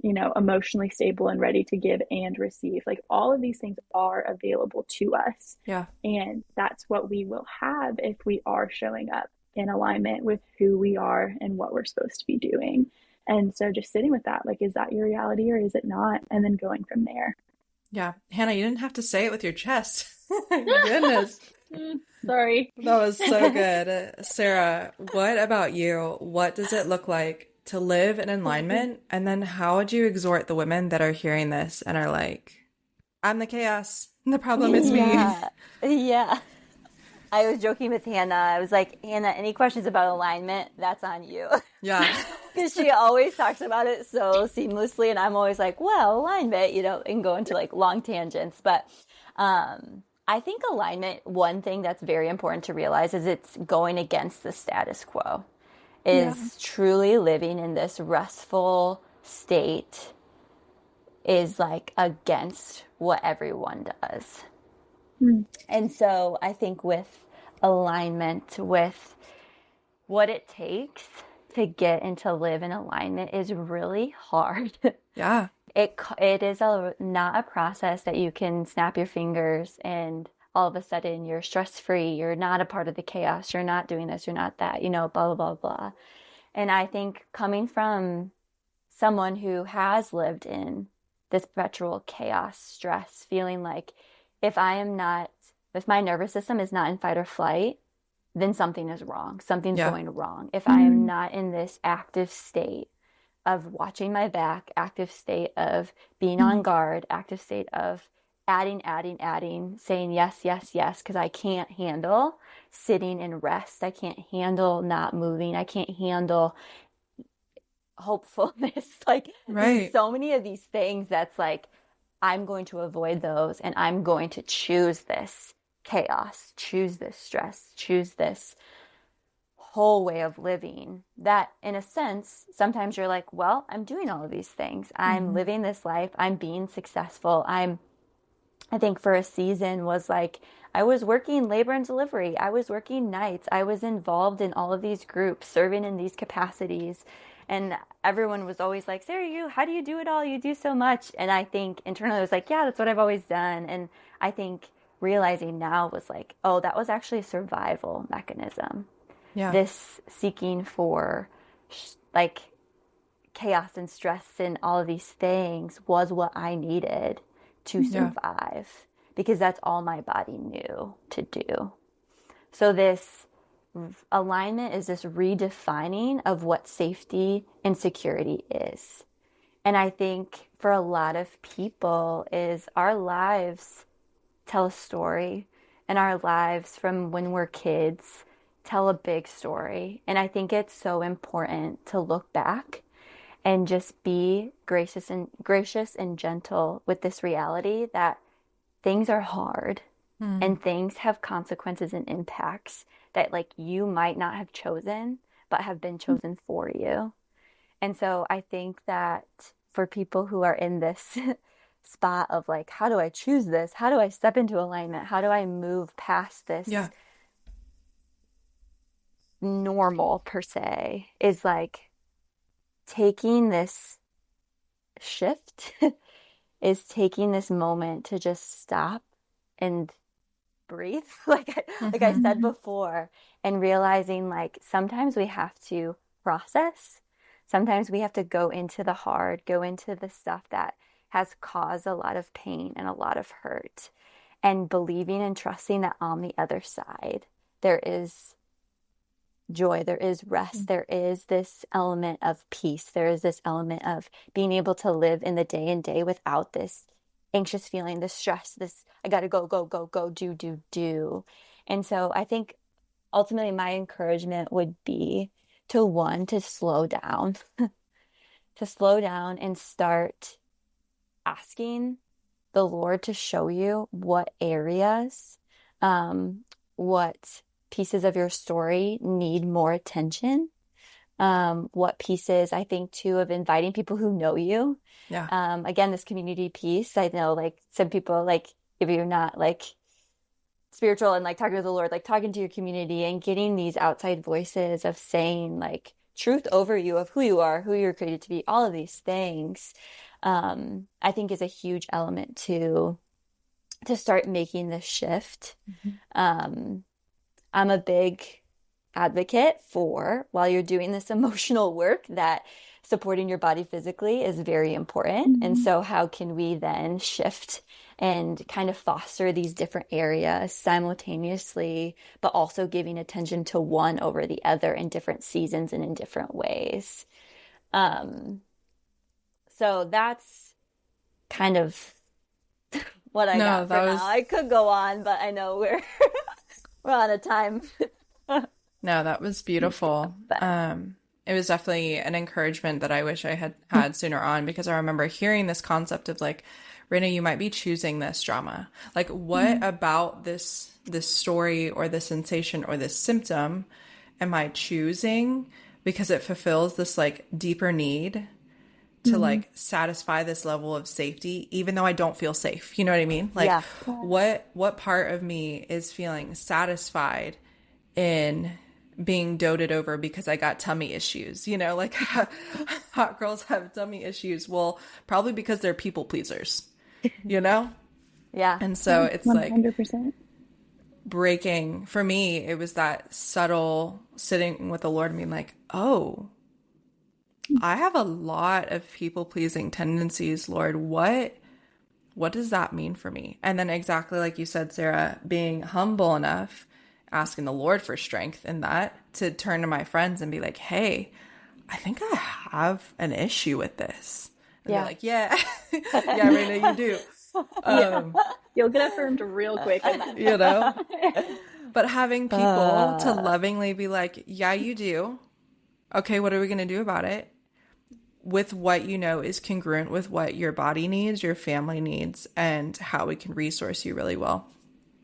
emotionally stable and ready to give and receive. Like all of these things are available to us. Yeah. And that's what we will have if we are showing up in alignment with who we are and what we're supposed to be doing. And so just sitting with that, like, is that your reality or is it not? And then going from there. Yeah. Hannah, you didn't have to say it with your chest. Goodness. Sorry. That was so good. Sarah, what about you? What does it look like to live in alignment? And then how would you exhort the women that are hearing this and are like, I'm the chaos. The problem is me. Yeah. I was joking with Hannah. I was like, Hannah, any questions about alignment? That's on you. Yeah. Because she always talks about it so seamlessly. And I'm always like, well, alignment, and go into like long tangents. But I think alignment, one thing that's very important to realize is it's going against the status quo. Is truly living in this restful state is like against what everyone does. And so I think with alignment, with what it takes to get and to live in alignment is really hard. Yeah. It is not a process that you can snap your fingers and all of a sudden you're stress-free, you're not a part of the chaos, you're not doing this, you're not that, blah, blah, blah, blah. And I think coming from someone who has lived in this perpetual chaos, stress, feeling like if my nervous system is not in fight or flight, then something is wrong. Something's going wrong. If I am not in this active state of watching my back, active state of being on guard, active state of adding, saying yes, yes, yes, because I can't handle sitting in rest. I can't handle not moving. I can't handle hopefulness. Like so many of these things that's like, I'm going to avoid those and I'm going to choose this chaos, choose this stress, choose this whole way of living that in a sense, sometimes you're like, well, I'm doing all of these things. I'm living this life. I'm being successful. I think for a season was like, I was working labor and delivery. I was working nights. I was involved in all of these groups, serving in these capacities. And everyone was always like, Sarah, how do you do it all? You do so much. And I think internally I was like, yeah, that's what I've always done. And I think realizing now was like, oh, that was actually a survival mechanism. Yeah. This seeking for like chaos and stress and all of these things was what I needed to survive because that's all my body knew to do. So this alignment is this redefining of what safety and security is. And I think for a lot of people is our lives tell a story, and our lives from when we're kids tell a big story. And I think it's so important to look back and just be gracious and gentle with this reality that things are hard and things have consequences and impacts that like you might not have chosen, but have been chosen for you. And so I think that for people who are in this spot of like, how do I choose this? How do I step into alignment? How do I move past this Yeah. normal per se, is like taking this shift is taking this moment to just stop and breathe like I said before, and realizing like sometimes we have to process, sometimes we have to go into the hard, go into the stuff that has caused a lot of pain and a lot of hurt, and believing and trusting that on the other side there is joy, there is rest, there is this element of peace, there is this element of being able to live in the day and day without this anxious feeling, this stress, this I gotta go, go, go, go, do. And so I think ultimately my encouragement would be to slow down, to slow down and start asking the Lord to show you what areas, what pieces of your story need more attention. What pieces, I think too, of inviting people who know you. Yeah. Again, this community piece, I know like some people, like if you're not like spiritual and like talking to the Lord, like talking to your community and getting these outside voices of saying like truth over you of who you are, who you're created to be, all of these things, I think is a huge element to start making this shift. I'm a big advocate for, while you're doing this emotional work, that supporting your body physically is very important. And so how can we then shift and kind of foster these different areas simultaneously, but also giving attention to one over the other in different seasons and in different ways. So that's kind of what I got for now. I could go on, but I know we're on a time. No, that was beautiful. It was definitely an encouragement that I wish I had had sooner on, because I remember hearing this concept of like, Raina, you might be choosing this drama. Like, what about this story or this sensation or this symptom am I choosing because it fulfills this like deeper need to like satisfy this level of safety, even though I don't feel safe? You know what I mean? Like, what part of me is feeling satisfied in being doted over because I got tummy issues? You know, like hot girls have tummy issues. Well, probably because they're people pleasers, you know? Yeah. And so it's 100%. like breaking, for me, it was that subtle sitting with the Lord and being like, oh, I have a lot of people pleasing tendencies, Lord. What does that mean for me? And then exactly like you said, Sarah, being humble enough, asking the Lord for strength in that, to turn to my friends and be like, hey, I think I have an issue with this. And they're like, yeah, yeah, Raina, you do. You'll get affirmed real quick in that. You know? But having people to lovingly be like, yeah, you do. Okay, what are we going to do about it? With what you know is congruent with what your body needs, your family needs, and how we can resource you really well.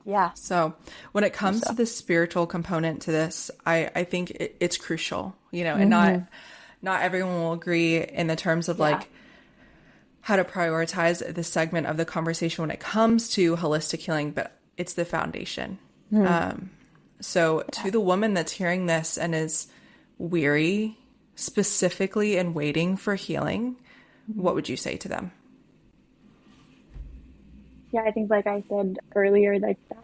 Yeah. So when it comes to the spiritual component to this, I think it's crucial, you know, and not everyone will agree in the terms of like how to prioritize this segment of the conversation when it comes to holistic healing, but it's the foundation. So to the woman that's hearing this and is weary, specifically and waiting for healing, what would you say to them? Yeah, I think like I said earlier, like that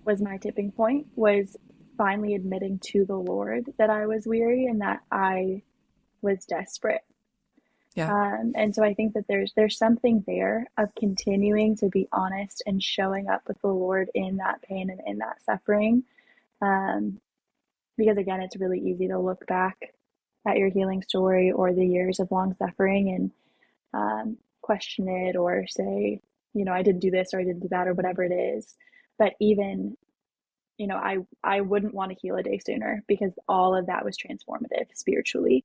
was my tipping point, was finally admitting to the Lord that I was weary and that I was desperate. Yeah. And so I think that there's something there of continuing to be honest and showing up with the Lord in that pain and in that suffering. Because again, it's really easy to look back at your healing story or the years of long suffering and question it or say, you know, I didn't do this or I didn't do that or whatever it is. But even, you know, I wouldn't want to heal a day sooner because all of that was transformative spiritually.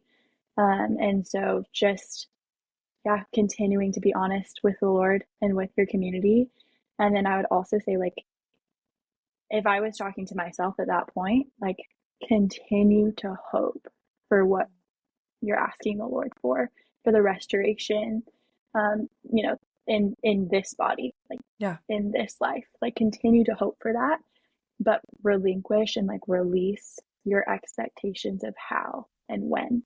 And so just, yeah, continuing to be honest with the Lord and with your community. And then I would also say, like, if I was talking to myself at that point, like, continue to hope for what you're asking the Lord for the restoration, you know, in this body, like, Yeah. in this life, like, continue to hope for that, but relinquish and, like, release your expectations of how and when.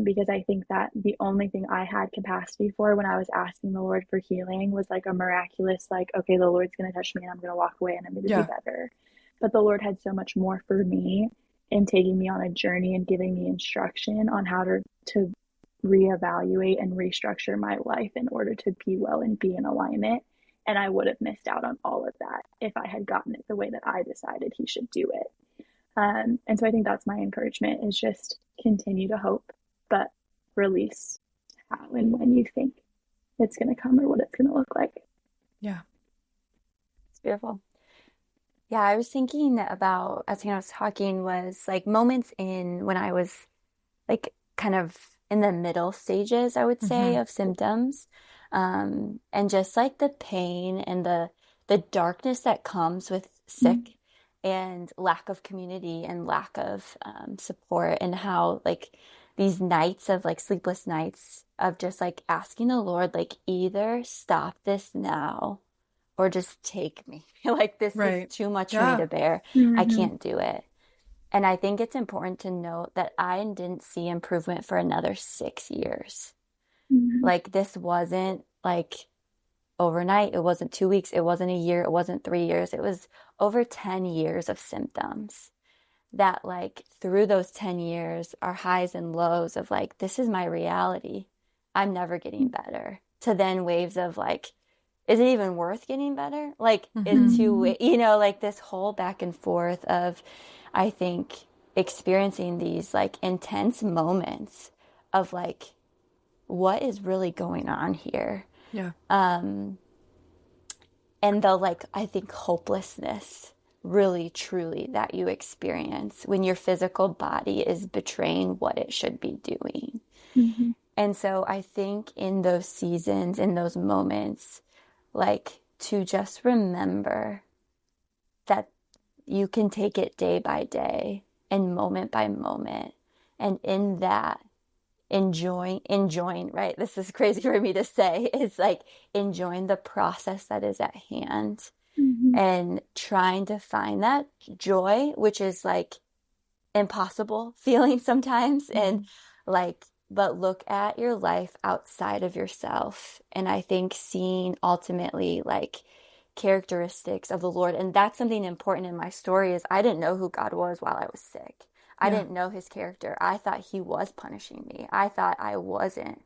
Because I think that the only thing I had capacity for when I was asking the Lord for healing was like a miraculous, like, okay, the Lord's going to touch me and I'm going to walk away and I'm going to be better. But the Lord had so much more for me in taking me on a journey and giving me instruction on how to reevaluate and restructure my life in order to be well and be in alignment. And I would have missed out on all of that if I had gotten it the way that I decided He should do it. And so I think that's my encouragement, is just continue to hope, but release how and when you think it's going to come or what it's going to look like. Yeah. It's beautiful. Yeah, I was thinking about, as I was talking, was like moments in when I was like kind of in the middle stages, I would say, of symptoms. And just like the pain and the darkness that comes with sick and lack of community and lack of support, and how like these nights of like sleepless nights of just like asking the Lord, like, either stop this now or just take me. Like, this is too much for me to bear. I can't do it. And I think it's important to note that I didn't see improvement for another 6 years. Like, this wasn't like overnight. It wasn't 2 weeks. It wasn't a year. It wasn't 3 years. It was over 10 years of symptoms that, like, through those 10 years are highs and lows of like, this is my reality. I'm never getting better. To then waves of like, is it even worth getting better? Like, is too, you know, like this whole back and forth of, I think, experiencing these like intense moments of like, what is really going on here? Yeah. And the like, I think, hopelessness really truly that you experience when your physical body is betraying what it should be doing. And so I think in those seasons, in those moments, like, to just remember that you can take it day by day and moment by moment. And in that, enjoying, right? This is crazy for me to say. It's like enjoying the process that is at hand and trying to find that joy, which is like impossible feeling sometimes. And like, but look at your life outside of yourself. And I think seeing ultimately like characteristics of the Lord. And that's something important in my story, is I didn't know who God was while I was sick. I didn't know his character. I thought he was punishing me. I thought I wasn't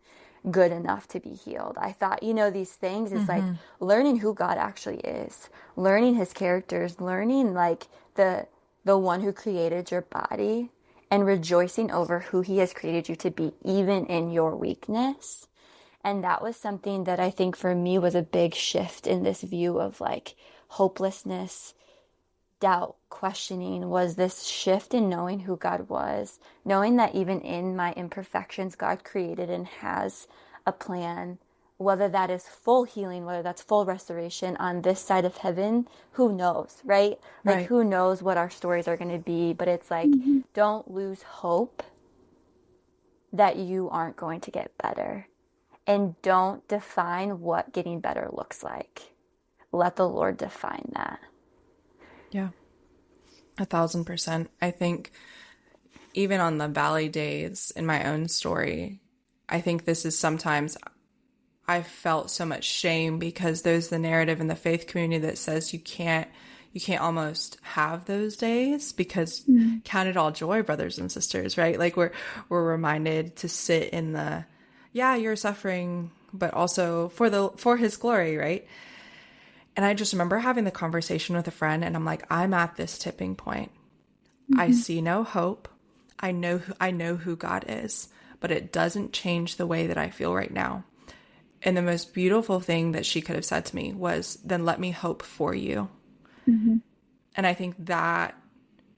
good enough to be healed. I thought, you know, these things is like learning who God actually is, learning his characters, learning like the one who created your body, and rejoicing over who he has created you to be, even in your weakness. And that was something that I think for me was a big shift in this view of like hopelessness, doubt, questioning, was this shift in knowing who God was, knowing that even in my imperfections, God created and has a plan, whether that is full healing, whether that's full restoration on this side of heaven, who knows, right? Like, who knows what our stories are going to be, but it's like, don't lose hope that you aren't going to get better, and don't define what getting better looks like. Let the Lord define that. Yeah, 1,000%. I think even on the valley days in my own story, I think this is sometimes I felt so much shame because there's the narrative in the faith community that says you can't almost have those days because count it all joy, brothers and sisters, right? Like we're reminded to sit in the, yeah, you're suffering, but also for his glory, right? And I just remember having the conversation with a friend, and I'm like, I'm at this tipping point. I see no hope. I know who God is, but it doesn't change the way that I feel right now. And the most beautiful thing that she could have said to me was, then let me hope for you. And I think that,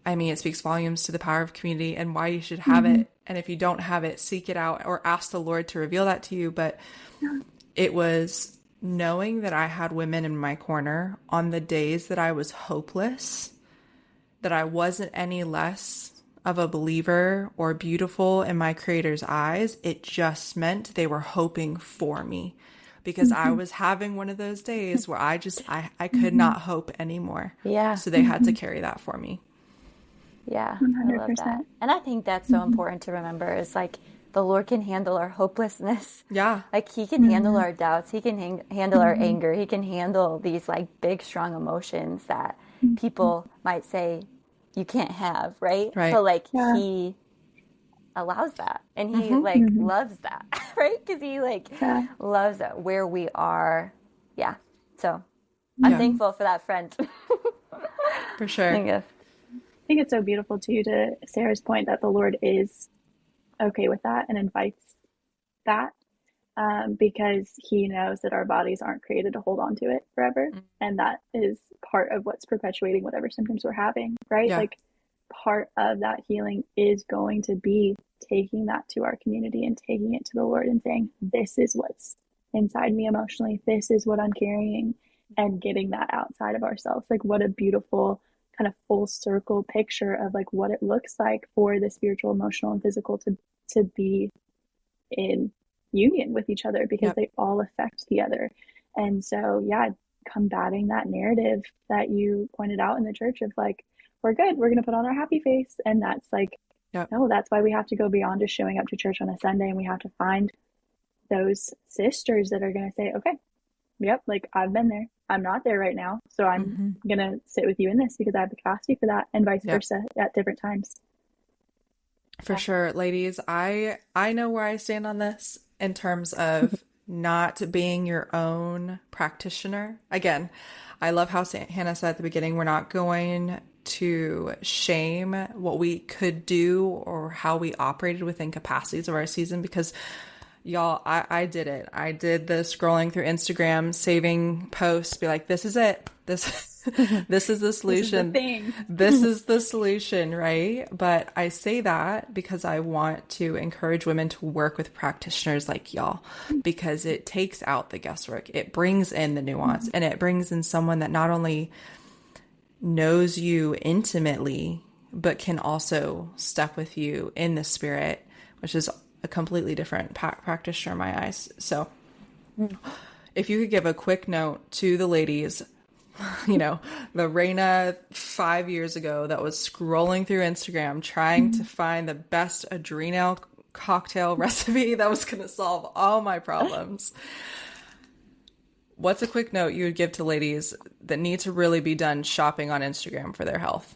I mean, it speaks volumes to the power of community and why you should have it And if you don't have it, seek it out or ask the Lord to reveal that to you. But it was knowing that I had women in my corner on the days that I was hopeless, that I wasn't any less of a believer or beautiful in my Creator's eyes. It just meant they were hoping for me, because I was having one of those days where I could not hope anymore. Yeah. So they had to carry that for me. Yeah, 100%. I love that. And I think that's so important to remember, is like the Lord can handle our hopelessness. Yeah. Like he can handle our doubts. He can handle our anger. He can handle these like big, strong emotions that people might say you can't have, right? Right. But like he allows that, and he like loves that, right? Because he like loves that where we are. Yeah. So I'm thankful for that friend. For sure. I think it's so beautiful too, to Sarah's point, that the Lord is okay with that and invites that, because he knows that our bodies aren't created to hold on to it forever. And that is part of what's perpetuating whatever symptoms we're having, right? Yeah. Like part of that healing is going to be taking that to our community and taking it to the Lord and saying, this is what's inside me emotionally. This is what I'm carrying, and getting that outside of ourselves. Like what a beautiful kind of full circle picture of like what it looks like for the spiritual, emotional, and physical to be in union with each other, because they all affect the other. And so, combating that narrative that you pointed out in the church of like, we're good, we're going to put on our happy face. And that's like, no, that's why we have to go beyond just showing up to church on a Sunday. And we have to find those sisters that are going to say, okay, yep, like I've been there. I'm not there right now. So I'm going to sit with you in this because I have the capacity for that, and vice versa at different times. For sure. Ladies, I know where I stand on this in terms of not being your own practitioner. Again, I love how Hannah said at the beginning, we're not going to shame what we could do or how we operated within capacities of our season, because y'all, I did it. I did the scrolling through Instagram, saving posts, be like, this is it. This is the solution. This is the solution, right? But I say that because I want to encourage women to work with practitioners like y'all, because it takes out the guesswork. It brings in the nuance, and it brings in someone that not only knows you intimately, but can also step with you in the spirit, which is a completely different practitioner in my eyes. So if you could give a quick note to the ladies, you know, the Raina 5 years ago that was scrolling through Instagram trying to find the best adrenal cocktail recipe that was going to solve all my problems, what's a quick note you would give to ladies that need to really be done shopping on Instagram for their health?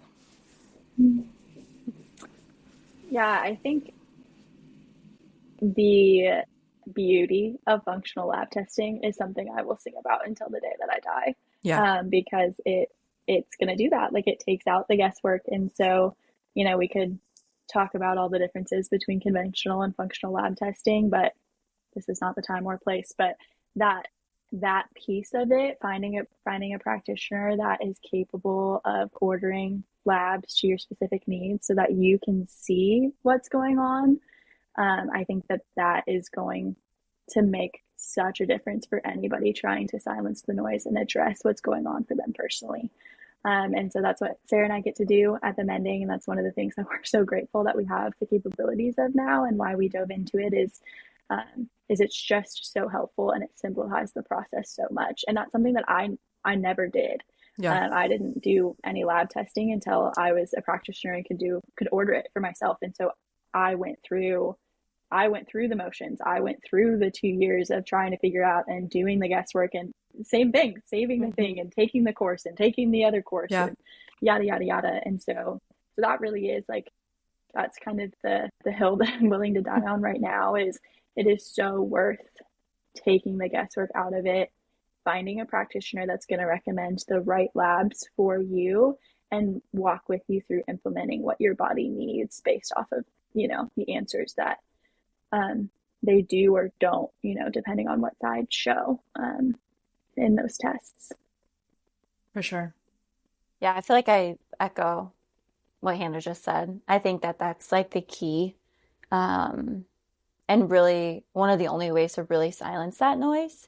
Yeah, I think the beauty of functional lab testing is something I will sing about until the day that I die. Because it's going to do that. Like it takes out the guesswork. And so, you know, we could talk about all the differences between conventional and functional lab testing, but this is not the time or place. But that piece of it, finding a practitioner that is capable of ordering labs to your specific needs so that you can see what's going on. I think that is going to make such a difference for anybody trying to silence the noise and address what's going on for them personally. And so that's what Sarah and I get to do at the Mending. And that's one of the things that we're so grateful that we have the capabilities of now, and why we dove into it is it's just so helpful, and it simplifies the process so much. And that's something that I never did. I didn't do any lab testing until I was a practitioner and could order it for myself. And so I went through the motions. I went through the 2 years of trying to figure out and doing the guesswork, and same thing, saving the thing and taking the course and taking the other course and yada, yada, yada. And so that really is like, that's kind of the hill that I'm willing to die on right now. Is it is so worth taking the guesswork out of it, finding a practitioner that's going to recommend the right labs for you and walk with you through implementing what your body needs based off of, you know, the answers that they do or don't, you know, depending on what sides show in those tests. For sure. Yeah, I feel like I echo what Hannah just said. I think that that's like the key And really, one of the only ways to really silence that noise,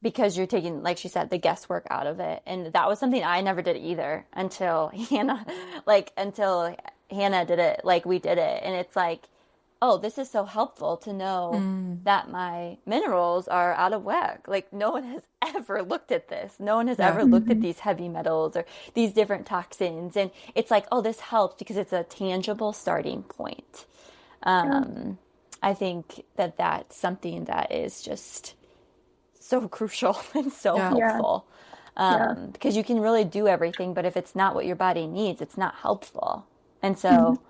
because you're taking, like she said, the guesswork out of it. And that was something I never did either until Hannah did it, like we did it. And it's like, oh, this is so helpful to know that my minerals are out of whack. Like no one has ever looked at this. No one has ever looked at these heavy metals or these different toxins. And it's like, oh, this helps because it's a tangible starting point. I think that that's something that is just so crucial and so helpful. Because you can really do everything, but if it's not what your body needs, it's not helpful. And so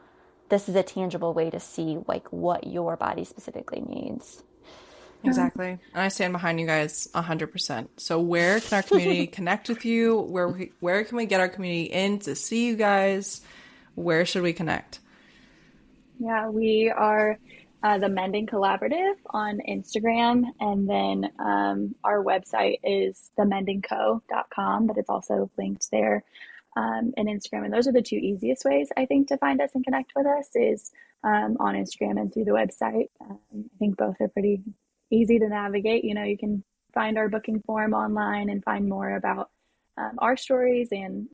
this is a tangible way to see like what your body specifically needs. Exactly. And I stand behind you guys 100%. So where can our community connect with you? Where can we get our community in to see you guys? Where should we connect? Yeah, we are the Mending Collaborative on Instagram. And then our website is themendingco.com, but it's also linked there. And Instagram. And those are the two easiest ways, I think, to find us and connect with us is on Instagram and through the website. I think both are pretty easy to navigate. You know, you can find our booking form online and find more about our stories and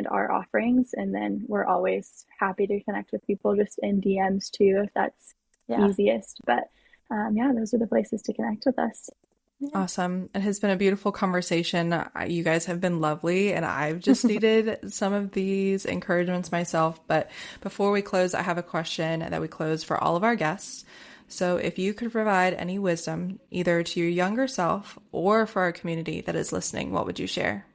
our offerings. And then we're always happy to connect with people just in DMs too, if that's easiest. But those are the places to connect with us. Awesome. It has been a beautiful conversation. You guys have been lovely, and I've just needed some of these encouragements myself. But before we close, I have a question that we close for all of our guests. So if you could provide any wisdom, either to your younger self or for our community that is listening, what would you share?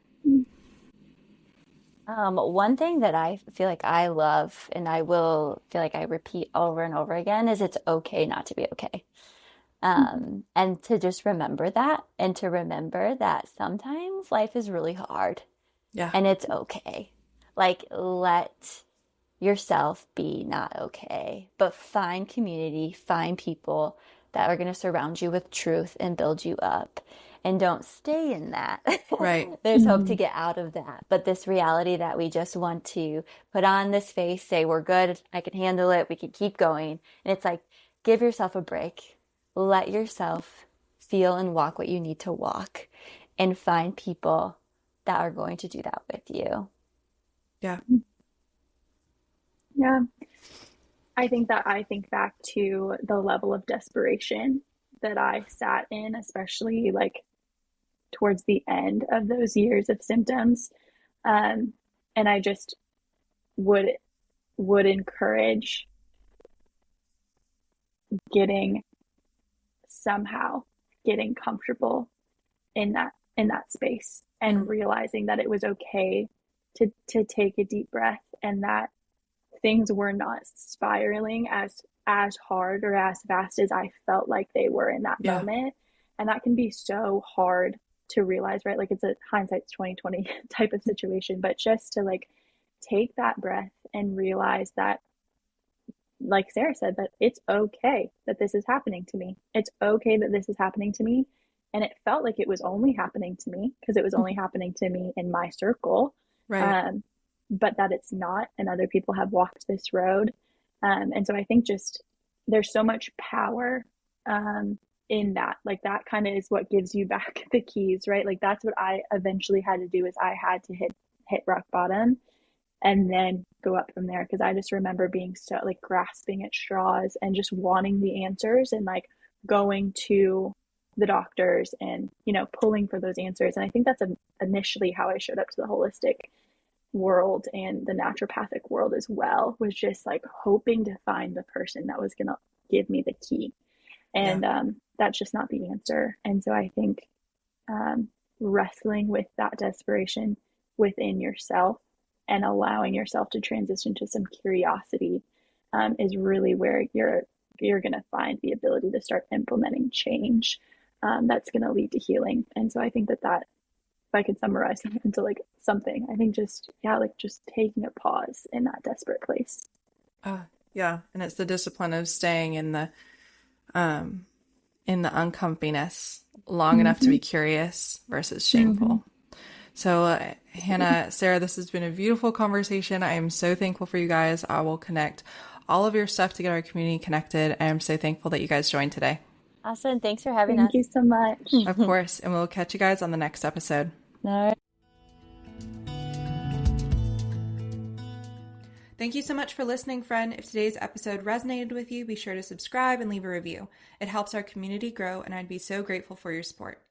One thing that I feel like I love, and I will feel like I repeat over and over again, is it's okay not to be okay. And to just remember that, and to remember that sometimes life is really hard. Yeah. And it's okay. Like, let yourself be not okay, but find community, find people that are going to surround you with truth and build you up. And don't stay in that. Right. There's hope to get out of that. But this reality that we just want to put on this face, say, we're good, I can handle it, we can keep going. And it's like, give yourself a break. Let yourself feel and walk what you need to walk, and find people that are going to do that with you. Yeah. Yeah. I think back to the level of desperation that I sat in, especially like towards the end of those years of symptoms. And I just would encourage somehow getting comfortable in that space and realizing that it was okay to take a deep breath, and that things were not spiraling as hard or as fast as I felt like they were in that moment. And that can be so hard to realize, right? Like, it's a hindsight's 2020 type of situation, but just to like take that breath and realize that, like Sarah said, that it's okay that this is happening to me. It's okay that this is happening to me. And it felt like it was only happening to me because it was only happening to me in my circle. Right. But that it's not, and other people have walked this road. And so I think just there's so much power in that. Like, that kind of is what gives you back the keys, right? Like, that's what I eventually had to do, is I had to hit rock bottom and then go up from there. Because I just remember being so like grasping at straws and just wanting the answers, and like going to the doctors and, you know, pulling for those answers. And I think that's initially how I showed up to the holistic world and the naturopathic world as well, was just like hoping to find the person that was going to give me the key. And that's just not the answer. And so I think wrestling with that desperation within yourself and allowing yourself to transition to some curiosity is really where you're going to find the ability to start implementing change that's going to lead to healing. And so I think that if I could summarize them into like something, I think just taking a pause in that desperate place. Yeah. And it's the discipline of staying in the uncomfiness long enough to be curious versus shameful. So Hannah, Sarah, this has been a beautiful conversation. I am so thankful for you guys. I will connect all of your stuff to get our community connected. And I'm so thankful that you guys joined today. Awesome. Thanks for having us. Thank you so much. Of course. And we'll catch you guys on the next episode. All right. Thank you so much for listening, friend. If today's episode resonated with you, be sure to subscribe and leave a review. It helps our community grow, and I'd be so grateful for your support.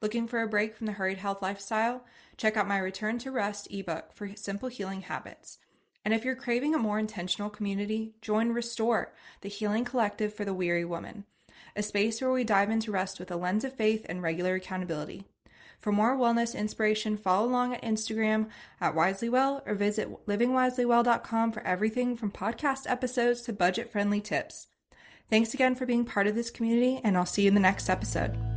Looking for a break from the hurried health lifestyle? Check out my Return to Rest ebook for simple healing habits. And if you're craving a more intentional community, join Restore, the healing collective for the weary woman, a space where we dive into rest with a lens of faith and regular accountability. For more wellness inspiration, follow along at Instagram at WiselyWell or visit livingwiselywell.com for everything from podcast episodes to budget-friendly tips. Thanks again for being part of this community, and I'll see you in the next episode.